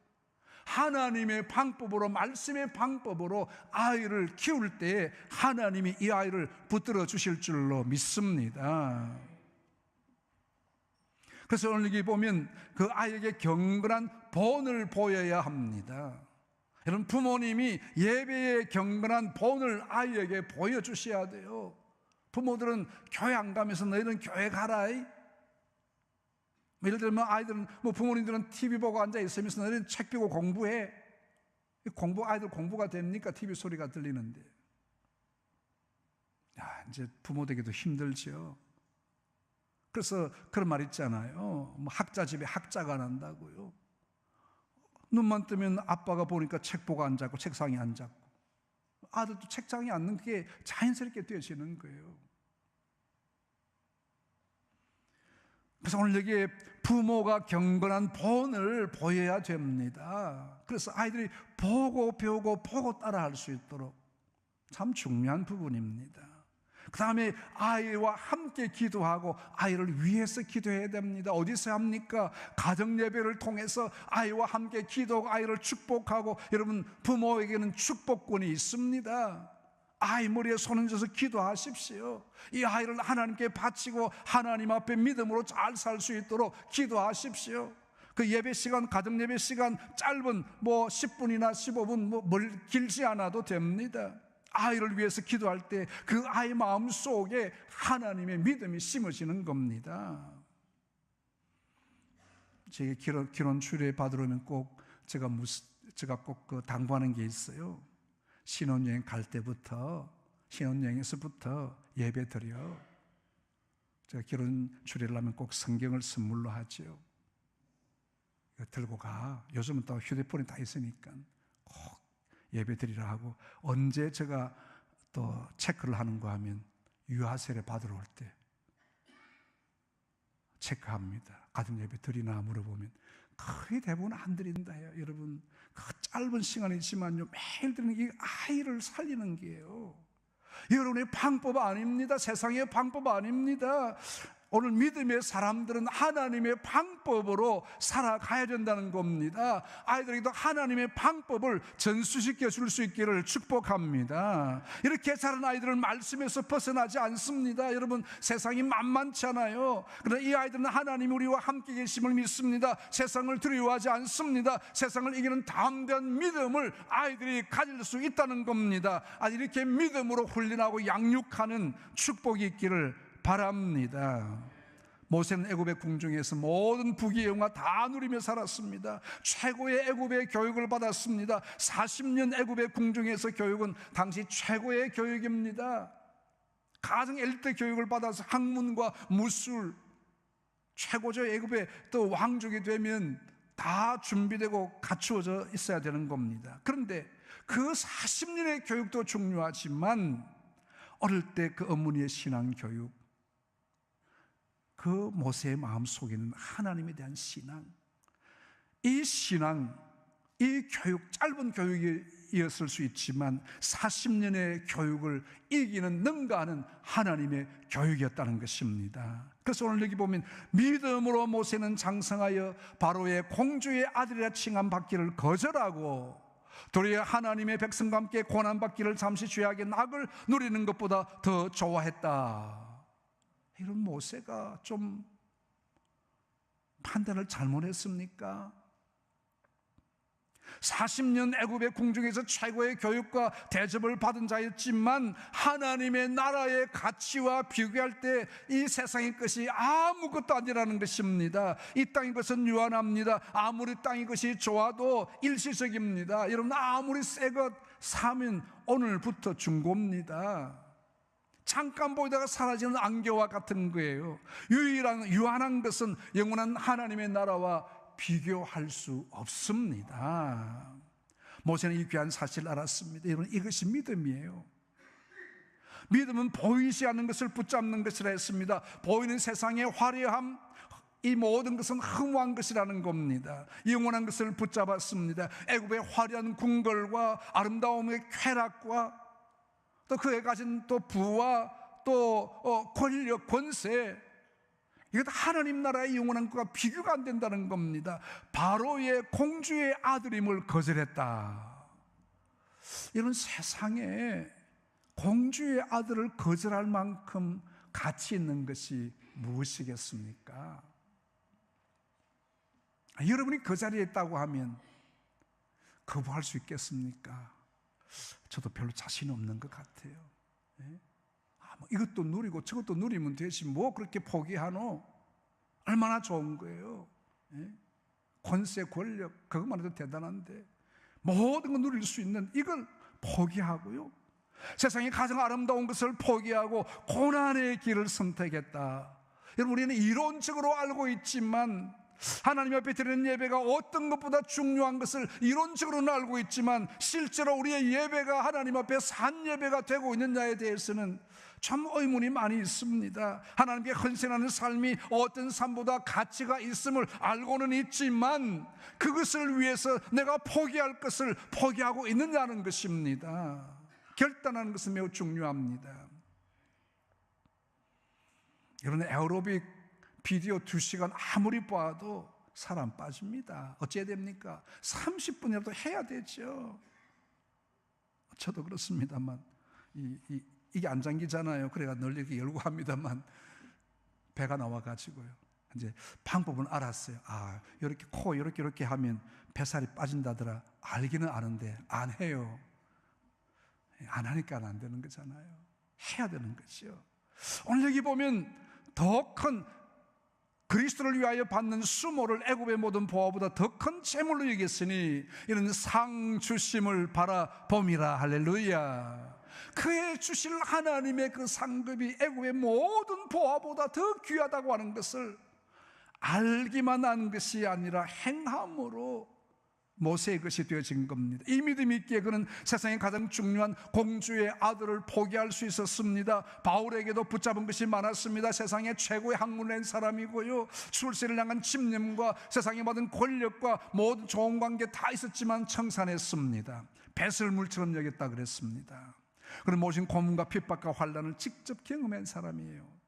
하나님의 방법으로, 말씀의 방법으로 아이를 키울 때에 하나님이 이 아이를 붙들어 주실 줄로 믿습니다. 그래서 오늘 여기 보면 그 아이에게 경건한 본을 보여야 합니다. 여러분, 부모님이 예배의 경건한 본을 아이에게 보여주셔야 돼요. 부모들은 교회 안 가면서 너희는 교회 가라. 예를 들면 아이들은, 부모님들은 TV 보고 앉아 있으면서 너희는 책 보고 공부해. 아이들 공부가 됩니까? TV 소리가 들리는데. 이제 부모 되기도 힘들죠. 그래서 그런 말 있잖아요. 학자 집에 학자가 난다고요. 눈만 뜨면 아빠가 보니까 책 보고 앉았고 책상에 앉았고, 아들도 책장에 앉는 게 자연스럽게 되어지는 거예요. 그래서 오늘 여기에 부모가 경건한 본을 보여야 됩니다. 그래서 아이들이 보고 배우고 보고 따라할 수 있도록 참 중요한 부분입니다. 그 다음에 아이와 함께 기도하고 아이를 위해서 기도해야 됩니다. 어디서 합니까? 가정 예배를 통해서 아이와 함께 기도하고 아이를 축복하고, 여러분, 부모에게는 축복권이 있습니다. 아이 머리에 손 얹어서 기도하십시오. 이 아이를 하나님께 바치고 하나님 앞에 믿음으로 잘 살 수 있도록 기도하십시오. 그 예배 시간, 가정 예배 시간 짧은 10분이나 15분 길지 않아도 됩니다. 아이를 위해서 기도할 때 그 아이 마음 속에 하나님의 믿음이 심어지는 겁니다. 제게 결혼 주례 받으러 오면 꼭 제가 꼭 당부하는 게 있어요. 신혼여행 갈 때부터, 신혼여행에서부터 예배 드려. 제가 결혼 주례를 하면 꼭 성경을 선물로 하죠. 들고 가. 요즘은 또 휴대폰이 다 있으니까 꼭 예배 드리라 하고, 언제 제가 또 체크를 하는가 하면 유아 세례 받으러 올 때 체크합니다. 가정 예배 드리나 물어보면 거의 대부분 안 드린다요. 여러분, 그 짧은 시간이지만요, 매일 드리는 게 아이를 살리는 게요. 여러분의 방법 아닙니다. 세상의 방법 아닙니다. 오늘 믿음의 사람들은 하나님의 방법으로 살아가야 된다는 겁니다. 아이들에게도 하나님의 방법을 전수시켜 줄 수 있기를 축복합니다. 이렇게 자란 아이들은 말씀에서 벗어나지 않습니다. 여러분, 세상이 만만찮아요. 그러나 이 아이들은 하나님이 우리와 함께 계심을 믿습니다. 세상을 두려워하지 않습니다. 세상을 이기는 담대한 믿음을 아이들이 가질 수 있다는 겁니다. 이렇게 믿음으로 훈련하고 양육하는 축복이 있기를 바랍니다. 모세는 애굽의 궁중에서 모든 부귀영화 다 누리며 살았습니다. 최고의 애굽의 교육을 받았습니다. 40년 애굽의 궁중에서 교육은 당시 최고의 교육입니다. 가장 엘ite 교육을 받아서 학문과 무술, 최고죠. 애굽의 또 왕족이 되면 다 준비되고 갖추어져 있어야 되는 겁니다. 그런데 그 40년의 교육도 중요하지만 어릴 때 그 어머니의 신앙 교육, 그 모세의 마음속에는 하나님에 대한 신앙, 이 신앙, 이 교육, 짧은 교육이었을 수 있지만 40년의 교육을 이기는 능가하는 하나님의 교육이었다는 것입니다. 그래서 오늘 여기 보면 믿음으로 모세는 장성하여 바로의 공주의 아들이라 칭함받기를 거절하고 도리어 하나님의 백성과 함께 고난받기를 잠시 죄악의 낙을 누리는 것보다 더 좋아했다. 이런 모세가 좀 판단을 잘못했습니까? 40년 애굽의 궁중에서 최고의 교육과 대접을 받은 자였지만 하나님의 나라의 가치와 비교할 때 이 세상의 것이 아무것도 아니라는 것입니다. 이 땅의 것은 유한합니다. 아무리 땅의 것이 좋아도 일시적입니다. 여러분, 아무리 새 것 사면 오늘부터 중고입니다. 잠깐 보이다가 사라지는 안개와 같은 거예요. 유한한 것은 영원한 하나님의 나라와 비교할 수 없습니다. 모세는 이 귀한 사실을 알았습니다. 여러분, 이것이 믿음이에요. 믿음은 보이지 않는 것을 붙잡는 것이라 했습니다. 보이는 세상의 화려함, 이 모든 것은 허무한 것이라는 겁니다. 영원한 것을 붙잡았습니다. 애굽의 화려한 궁궐과 아름다움의 쾌락과 또 그에 가진 또 부와 또 권력, 권세, 이것 하나님 나라의 영원한 것과 비교가 안 된다는 겁니다. 바로의 공주의 아들임을 거절했다. 이런 세상에 공주의 아들을 거절할 만큼 가치 있는 것이 무엇이겠습니까? 여러분이 그 자리에 있다고 하면 거부할 수 있겠습니까? 저도 별로 자신 없는 것 같아요. 뭐 이것도 누리고 저것도 누리면 되지 뭐 그렇게 포기하노? 얼마나 좋은 거예요. 권세, 권력, 그것만 해도 대단한데 모든 걸 누릴 수 있는 이걸 포기하고요, 세상에 가장 아름다운 것을 포기하고 고난의 길을 선택했다. 여러분, 우리는 이론적으로 알고 있지만, 하나님 앞에 드리는 예배가 어떤 것보다 중요한 것을 이론적으로는 알고 있지만, 실제로 우리의 예배가 하나님 앞에 산 예배가 되고 있느냐에 대해서는 참 의문이 많이 있습니다. 하나님께 헌신하는 삶이 어떤 삶보다 가치가 있음을 알고는 있지만, 그것을 위해서 내가 포기할 것을 포기하고 있느냐는 것입니다. 결단하는 것은 매우 중요합니다. 여러분, 에어로빅 비디오 2시간 아무리 봐도 사람 빠집니다. 어찌해야 됩니까? 30분이라도 해야 되죠. 저도 그렇습니다만 이게 안 잠기잖아요. 그래가 늘 이렇게 열고 합니다만 배가 나와가지고요, 이제 방법은 알았어요. 아, 이렇게 코 이렇게 하면 뱃살이 빠진다더라. 알기는 아는데 안 해요. 안 하니까 안 되는 거잖아요. 해야 되는 거죠. 오늘 여기 보면 더 큰 그리스도를 위하여 받는 수모를 애굽의 모든 보화보다 더 큰 재물로 여겼으니 이런 상 주심을 바라봄이라. 할렐루야. 그의 주실 하나님의 그 상급이 애굽의 모든 보화보다 더 귀하다고 하는 것을 알기만 한 것이 아니라 행함으로 모세의 것이 되어진 겁니다. 이 믿음 있기에 그는 세상에 가장 중요한 공주의 아들을 포기할 수 있었습니다. 바울에게도 붙잡은 것이 많았습니다. 세상의 최고의 학문을 낸 사람이고요, 출세를 향한 집념과 세상에 받은 권력과 모든 좋은 관계 다 있었지만 청산했습니다. 배설물처럼 여겼다 그랬습니다. 그는 모신 고문과 핍박과 환난을 직접 경험한 사람이에요.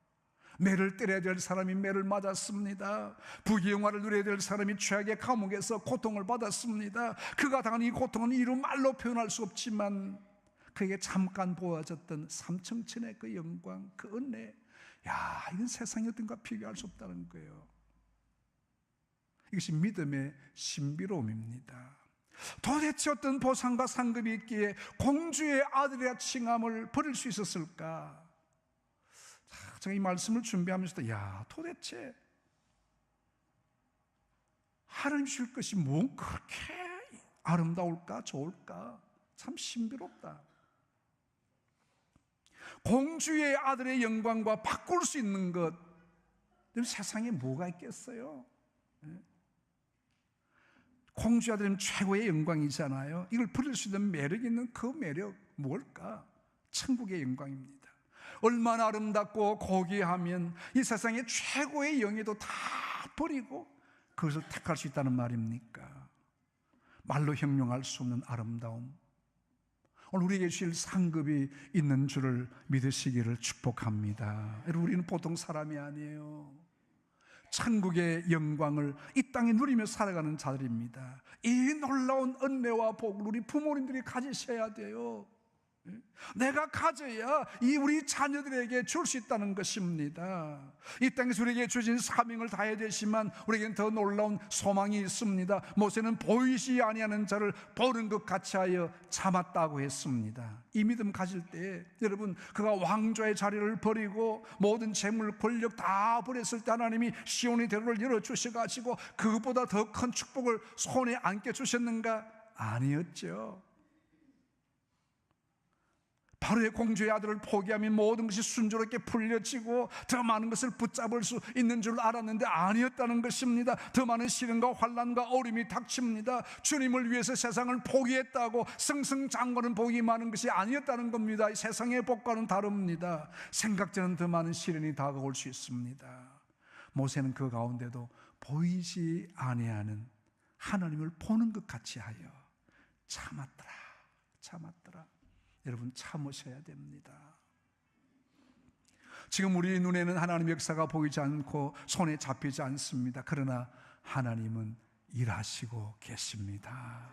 매를 때려야 될 사람이 매를 맞았습니다. 부귀영화를 누려야 될 사람이 최악의 감옥에서 고통을 받았습니다. 그가 당한 이 고통은 이루 말로 표현할 수 없지만, 그에게 잠깐 보여졌던 삼층천의 그 영광, 그 은혜, 야, 이건 세상의 어떤 것과 비교할 수 없다는 거예요. 이것이 믿음의 신비로움입니다. 도대체 어떤 보상과 상급이 있기에 공주의 아들이라 칭함을 버릴 수 있었을까? 제가 이 말씀을 준비하면서도, 야, 도대체 하나님 주실 것이 뭐 그렇게 아름다울까, 좋을까? 참 신비롭다. 공주의 아들의 영광과 바꿀 수 있는 것, 세상에 뭐가 있겠어요? 공주의 아들은 최고의 영광이잖아요. 이걸 버릴 수 있는 매력 있는 그 매력 뭘까? 천국의 영광입니다. 얼마나 아름답고 고귀하면 이 세상의 최고의 영예도 다 버리고 그것을 택할 수 있다는 말입니까? 말로 형용할 수 없는 아름다움, 오늘 우리에게 주실 상급이 있는 줄을 믿으시기를 축복합니다. 여러분, 우리는 보통 사람이 아니에요. 천국의 영광을 이 땅에 누리며 살아가는 자들입니다. 이 놀라운 은혜와 복을 우리 부모님들이 가지셔야 돼요. 내가 가져야 이 우리 자녀들에게 줄 수 있다는 것입니다. 이 땅에서 우리에게 주신 사명을 다해야 되지만 우리에게는 더 놀라운 소망이 있습니다. 모세는 보이지 아니하는 자를 보는 것 같이 하여 참았다고 했습니다. 이 믿음 가질 때 여러분, 그가 왕좌의 자리를 버리고 모든 재물 권력 다 버렸을 때 하나님이 시온의 대로를 열어주셔가지고 그것보다 더 큰 축복을 손에 안겨 주셨는가? 아니었죠. 바로의 공주의 아들을 포기하면 모든 것이 순조롭게 풀려지고 더 많은 것을 붙잡을 수 있는 줄 알았는데 아니었다는 것입니다. 더 많은 시련과 환난과 어려움이 닥칩니다. 주님을 위해서 세상을 포기했다고 승승장구하는 복이 많은 것이 아니었다는 겁니다. 세상의 복과는 다릅니다. 생각지는 더 많은 시련이 다가올 수 있습니다. 모세는 그 가운데도 보이지 아니하는 하나님을 보는 것 같이 하여 참았더라. 여러분, 참으셔야 됩니다. 지금 우리 눈에는 하나님의 역사가 보이지 않고 손에 잡히지 않습니다. 그러나 하나님은 일하시고 계십니다.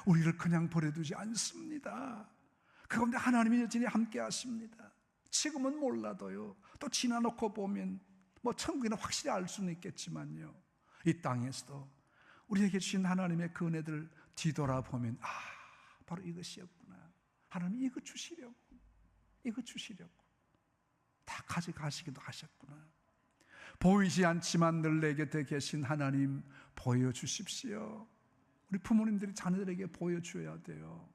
우리를 그냥 버려두지 않습니다. 그 가운데 하나님이 여전히 함께 하십니다. 지금은 몰라도요, 또 지나놓고 보면 천국에는 확실히 알 수는 있겠지만요, 이 땅에서도 우리에게 주신 하나님의 그 은혜들 뒤돌아보면 바로 이것이었구나. 하나님이 이거 주시려고 다 가져가시기도 하셨구나. 보이지 않지만 늘 내 곁에 계신 하나님 보여주십시오. 우리 부모님들이 자녀들에게 보여줘야 돼요.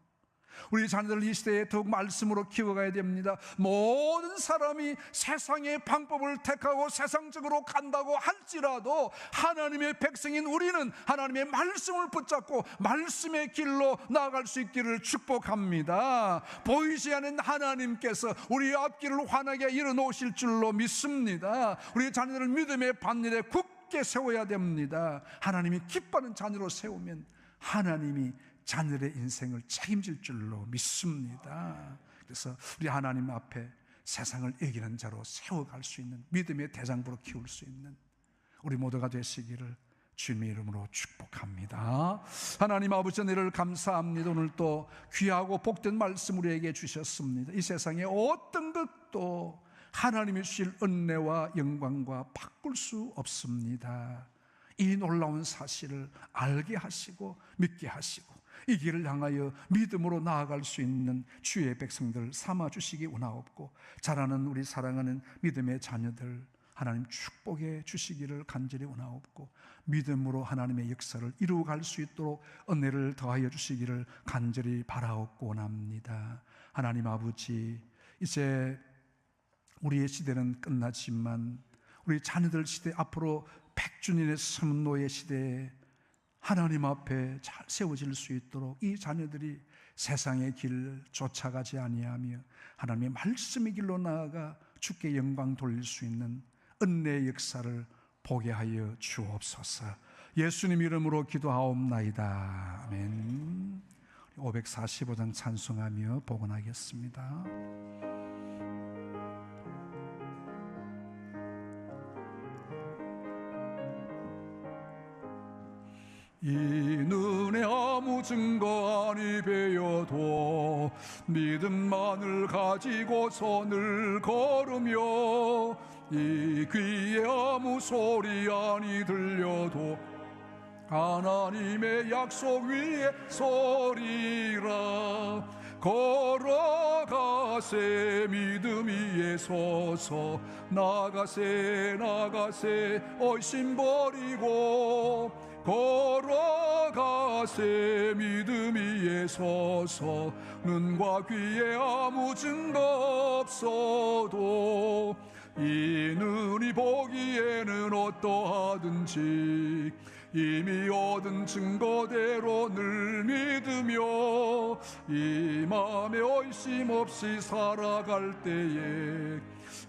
우리 자녀들 이 시대에 더욱 말씀으로 키워가야 됩니다. 모든 사람이 세상의 방법을 택하고 세상적으로 간다고 할지라도 하나님의 백성인 우리는 하나님의 말씀을 붙잡고 말씀의 길로 나아갈 수 있기를 축복합니다. 보이지 않는 하나님께서 우리 앞길을 환하게 이뤄놓으실 줄로 믿습니다. 우리 자녀들을 믿음의 반열에 굳게 세워야 됩니다. 하나님이 기뻐하는 자녀로 세우면 하나님이 자녀의 인생을 책임질 줄로 믿습니다. 그래서 우리 하나님 앞에 세상을 이기는 자로 세워갈 수 있는 믿음의 대장부로 키울 수 있는 우리 모두가 되시기를 주님의 이름으로 축복합니다. 하나님 아버지, 은혜를 감사합니다. 오늘 또 귀하고 복된 말씀 우리에게 주셨습니다. 이 세상에 어떤 것도 하나님이 주실 은혜와 영광과 바꿀 수 없습니다. 이 놀라운 사실을 알게 하시고 믿게 하시고 이 길을 향하여 믿음으로 나아갈 수 있는 주의 백성들 삼아주시기 원하옵고, 자라는 우리 사랑하는 믿음의 자녀들 하나님 축복해 주시기를 간절히 원하옵고, 믿음으로 하나님의 역사를 이루어갈 수 있도록 은혜를 더하여 주시기를 간절히 바라옵고 원합니다. 하나님 아버지, 이제 우리의 시대는 끝났지만 우리 자녀들 시대, 앞으로 100주년의 선노의 시대에 하나님 앞에 잘 세워질 수 있도록 이 자녀들이 세상의 길을 쫓아가지 아니하며 하나님의 말씀의 길로 나아가 주께 영광 돌릴 수 있는 은혜의 역사를 보게 하여 주옵소서. 예수님 이름으로 기도하옵나이다. 아멘. 545장 찬송하며 복원하겠습니다. 이 눈에 아무 증거 아니 배어도 믿음만을 가지고 손을 걸으며, 이 귀에 아무 소리 아니 들려도 하나님의 약속 위에 서리라. 걸어가세 믿음 위에 서서, 나가세 얼씬 버리고, 걸어가세 믿음 위에 서서, 눈과 귀에 아무 증거 없어도 이 눈이 보기에는 어떠하든지 이미 얻은 증거대로 늘 믿으며 이 마음에 의심 없이 살아갈 때에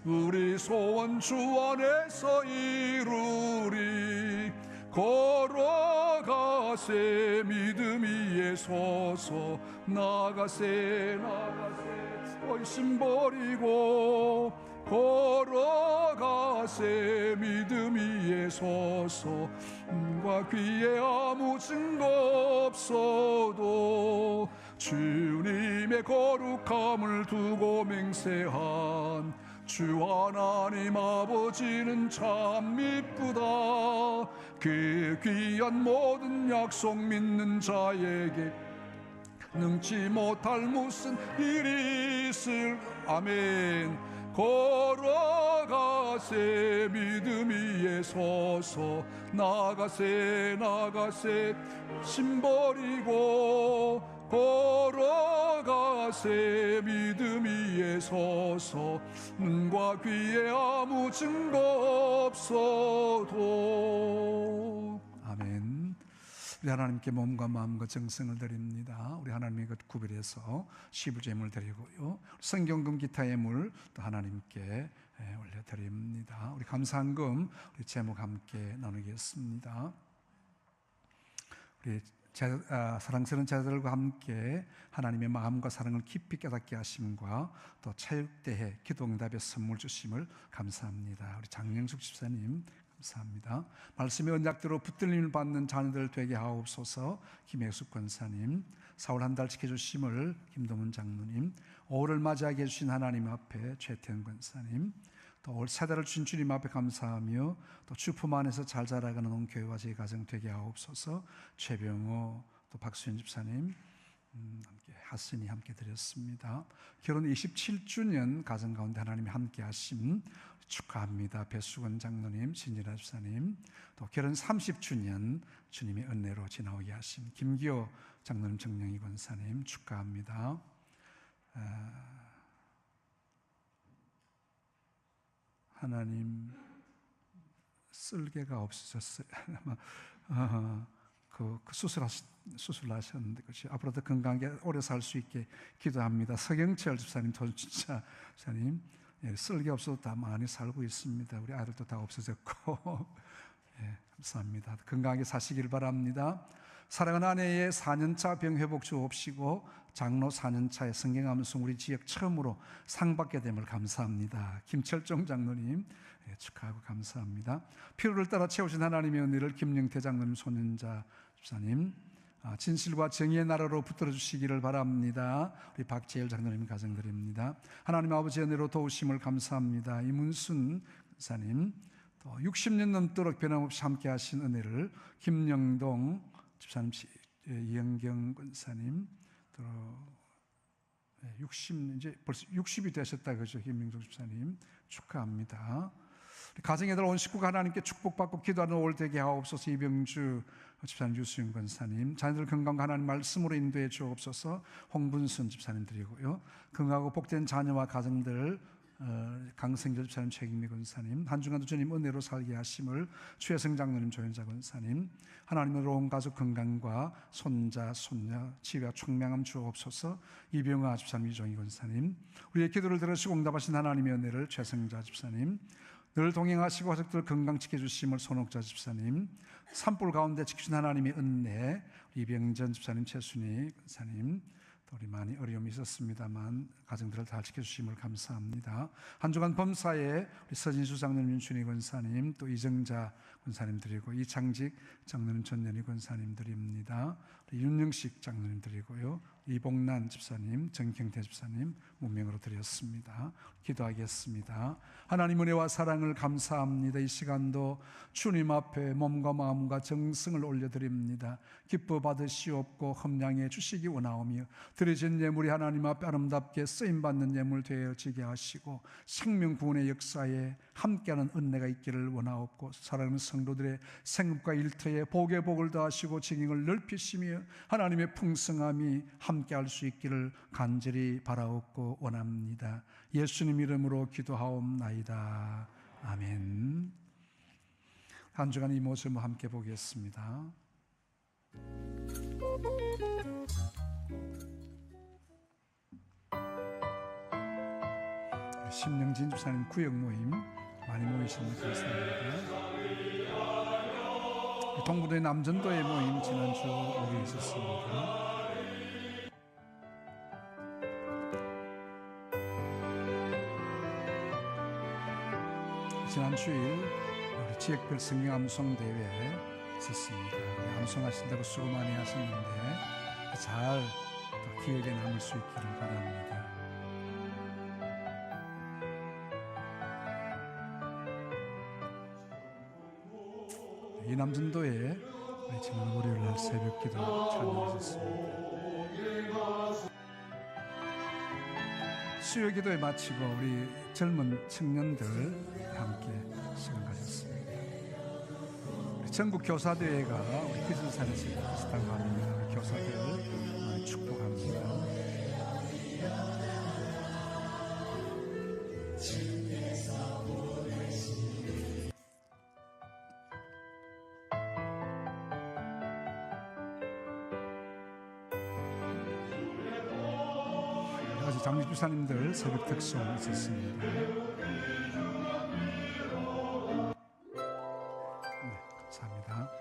우리 소원 주 안에서 이루리. 걸어가세 믿음 위에 서서 나가세 의심 버리고 걸어가세 믿음 위에 서서 눈과 귀에 아무 증거 없어도 주님의 거룩함을 두고 맹세한 주 하나님 아버지는 참 이쁘다. 그 귀한 모든 약속 믿는 자에게 능치 못할 무슨 일이 있을. 아멘. 걸어가세 믿음 위에 서서 나가세 심 버리고 걸어가세 믿음 위에 서서 눈과 귀에 아무 증거 없어도. 아멘. 우리 하나님께 몸과 마음과 정성을 드립니다. 우리 하나님의 것 구별해서 시부제물 드리고요, 성경금 기타의 물 또 하나님께 올려드립니다. 우리 감사한금 우리 제목 함께 나누겠습니다. 우리 사랑스러운 제자들과 함께 하나님의 마음과 사랑을 깊이 깨닫게 하심과 또 체육대회 기도응답의 선물 주심을 감사합니다. 우리 장영숙 집사님 감사합니다. 말씀의 언약대로 붙들림을 받는 자녀들 되게 하옵소서. 김혜숙 권사님, 4월 한 달 지켜주심을 김동훈 장로님, 5월을 맞이하게 해주신 하나님 앞에 최태현 권사님, 또 올 세대를 주신 주님 앞에 감사하며 또 주품 안에서 잘 자라가는 온 교회와 제 가정 되게 하옵소서. 최병호 또 박수현 집사님, 함께 하순이 함께 드렸습니다. 결혼 27주년 가정 가운데 하나님이 함께 하심 축하합니다. 배수건 장로님, 신진아 집사님, 또 결혼 30주년 주님의 은혜로 지나오게 하신 김기호 장로님, 정영희 권사님 축하합니다. 하나님 쓸개가 없으셨어요. 수술하셨는데 그렇죠. 앞으로도 건강하게 오래 살 수 있게 기도합니다. 서경철 집사님, 도진차 집사님, 쓸개 없어도 다 많이 살고 있습니다. 우리 아들도 다 없어졌고 감사합니다. 건강하게 사시길 바랍니다. 사랑하는 아내의 4년차 병회복 주옵시고 장로 4년차의 성경암송 우리 지역 처음으로 상 받게 됨을 감사합니다. 김철종 장로님 축하하고 감사합니다. 필요를 따라 채우신 하나님의 은혜를 김영태 장로님, 손은자 집사님, 진실과 정의의 나라로 붙들어 주시기를 바랍니다. 우리 박재일 장로님 가정드립니다. 하나님 아버지의 은혜로 도우심을 감사합니다. 이문순 집사님, 또 60년 넘도록 변함없이 함께 하신 은혜를 김영동 집사님, 이영경 권사님, 또 이제 벌써 60이 되셨다 그죠? 김명종 집사님 축하합니다. 가정애들 온 식구가 하나님께 축복받고 기도하는 올 되게 하옵소서. 이병주 집사님, 유수영 권사님, 자녀들 건강과 하나님 말씀으로 인도해 주옵소서. 홍분순 집사님 드리고요, 건강하고 복된 자녀와 가정들 강성길 집사님, 최경미 권사님, 한 주간도 주님 은혜로 살게 하심을 최성 장로님, 조현자 권사님, 하나님으로 온 가족 건강과 손자, 손녀, 지혜와 총명함 주옵소서. 이병아 집사님, 이종희 권사님, 우리의 기도를 들으시고 응답하신 하나님의 은혜를 최성자 집사님, 늘 동행하시고 가족들 건강 지켜주심을 손옥자 집사님, 산불 가운데 지키신 하나님의 은혜 이병전 집사님, 최순희 권사님, 또 우리 많이 어려움이 있었습니다만 가정들을 잘 지켜주심을 감사합니다. 한 주간 범사에 우리 서진수 장로님, 윤춘희 권사님, 또 이정자 권사님 드리고 이창직 장로님, 전연희 권사님 드립니다. 우리 윤영식 장로님 드리고요, 이봉란 집사님, 정경태 집사님 문명으로 드렸습니다. 기도하겠습니다. 하나님 은혜와 사랑을 감사합니다. 이 시간도 주님 앞에 몸과 마음과 정성을 올려드립니다. 기뻐 받으시옵고 험량해 주시기 원하오며 드려진 예물이 하나님 앞에 아름답게 쓰임받는 예물 되어지게 하시고 생명 구원의 역사에 함께하는 은혜가 있기를 원하옵고 사랑하는 성도들의 생업과 일터에 복의 복을 더하시고 증인을 넓히시며 하나님의 풍성함이 함께할 수 있기를 간절히 바라옵고 원합니다. 예수님 이름으로 기도하옵나이다. 아멘. 한 주간 이 모습을 함께 보겠습니다. 심영진 집사님 구역 모임 많이 모이시면 감사합니다. 동부도의 남전도의 모임 지난주 목요일에 있었습니다. 지난 주일 우리 지역별 성경 암송 대회 있었습니다. 암송하신다고 수고 많이 하셨는데 잘 또 기억에 남을 수 있기를 바랍니다. 이 남전도에 우리 지난 월요일 날 새벽 기도 참여하셨습니다. 수요 기도에 마치고 우리 젊은 청년들 함께 시간 가졌습니다. 우리 전국 교사대회가 우리 비전산에서 있다고 합니다. 우리 교사들 많이 축복합니다. 어제 장미주사님들 새벽 특송 있었습니다. 감사합니다.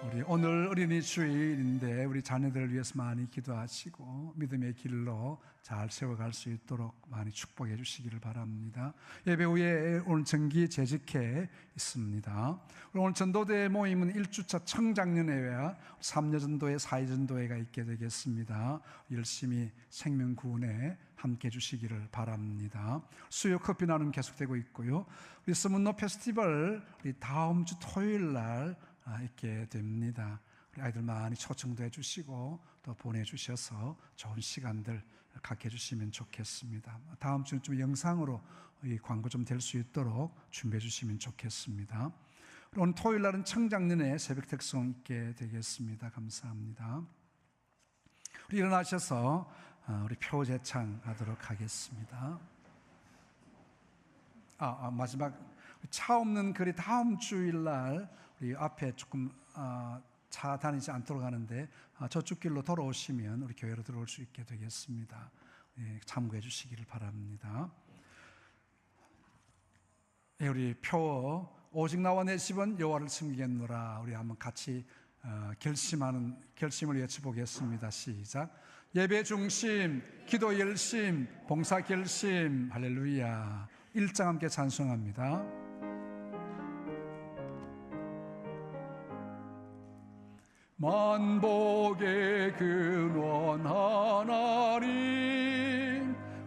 우리 오늘 어린이 주일인데 우리 자녀들을 위해서 많이 기도하시고 믿음의 길로 잘 세워갈 수 있도록 많이 축복해 주시기를 바랍니다. 예배 후에 오늘 정기 재직회 있습니다. 오늘 전도대 모임은 1주차 청장년회와 3여 전도회, 4여 전도회가 있게 되겠습니다. 열심히 생명구원에 함께 해주시기를 바랍니다. 수요 커피 나눔 계속되고 있고요. 우리 서문노 페스티벌 우리 다음 주 토요일 날 있게 됩니다. 우리 아이들 많이 초청도 해주시고 또 보내주셔서 좋은 시간들 갖게 해주시면 좋겠습니다. 다음 주는 좀 영상으로 이 광고 좀 될 수 있도록 준비해 주시면 좋겠습니다. 오늘 토요일 날은 청장년회 새벽 특송 있게 되겠습니다. 감사합니다. 우리 일어나셔서 우리 표 제창하도록 하겠습니다. 마지막 차 없는 글이 다음 주일 날 우리 앞에 조금 차 다니지 않도록 하는데 저쪽 길로 돌아오시면 우리 교회로 들어올 수 있게 되겠습니다. 참고해 주시기를 바랍니다. 우리 표 오직 나와 내 집은 여호와를 섬기겠노라. 우리 한번 같이 결심을 외쳐보겠습니다. 시작. 예배 중심, 기도 열심, 봉사 결심. 할렐루야. 1장 함께 찬송합니다. 만복의 근원 하나님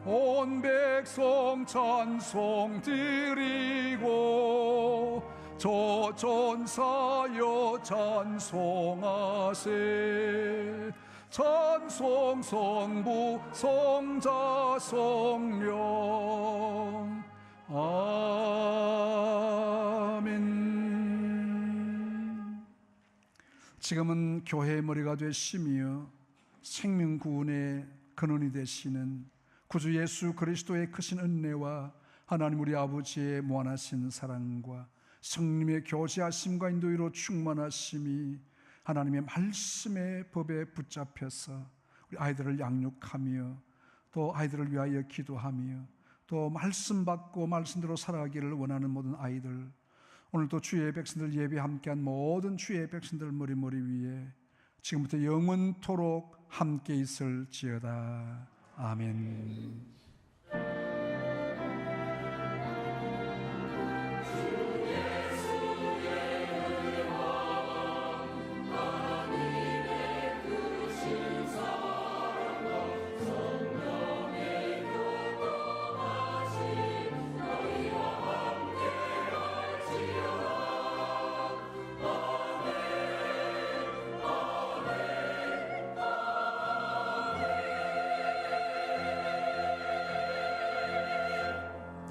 온 백성 찬송 드리고 조천사여 찬송하세 찬송 성부 성자 성령 아멘. 지금은 교회의 머리가 되시며 생명구원의 근원이 되시는 구주 예수 그리스도의 크신 은혜와 하나님 우리 아버지의 무한하신 사랑과 성령의 교제하심과 인도로 충만하심이 하나님의 말씀의 법에 붙잡혀서 우리 아이들을 양육하며 또 아이들을 위하여 기도하며 또 말씀 받고 말씀대로 살아가기를 원하는 모든 아이들, 오늘도 주의 백성들 예배 함께한 모든 주의 백성들 머리 위에 지금부터 영원토록 함께 있을지어다. 아멘.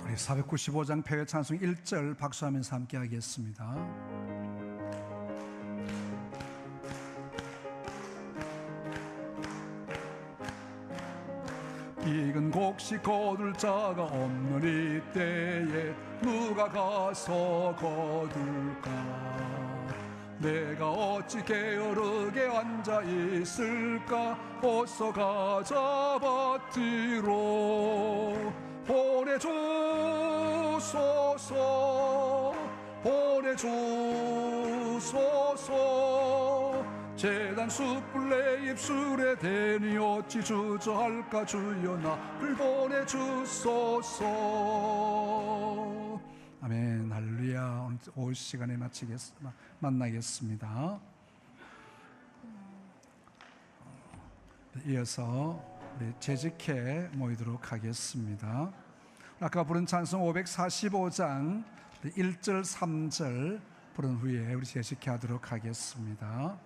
우리 495장 표의 찬송 1절 박수하면서 함께 하겠습니다. 익은 곡식 거둘 자가 없는 이때에 누가 가서 거둘까? 내가 어찌 게으르게 앉아 있을까? 어서 가자 밭으로 보내주소서 보내주소서 재단 숯불 내 입술에 대니 어찌 주저할까 주여 나를 보내주소서. 아멘. 할렐루야. 오늘 오후 시간에 만나겠습니다. 이어서 우리 재직회 모이도록 하겠습니다. 아까 부른 찬송 545장 1절 3절 부른 후에 우리 재직회 하도록 하겠습니다.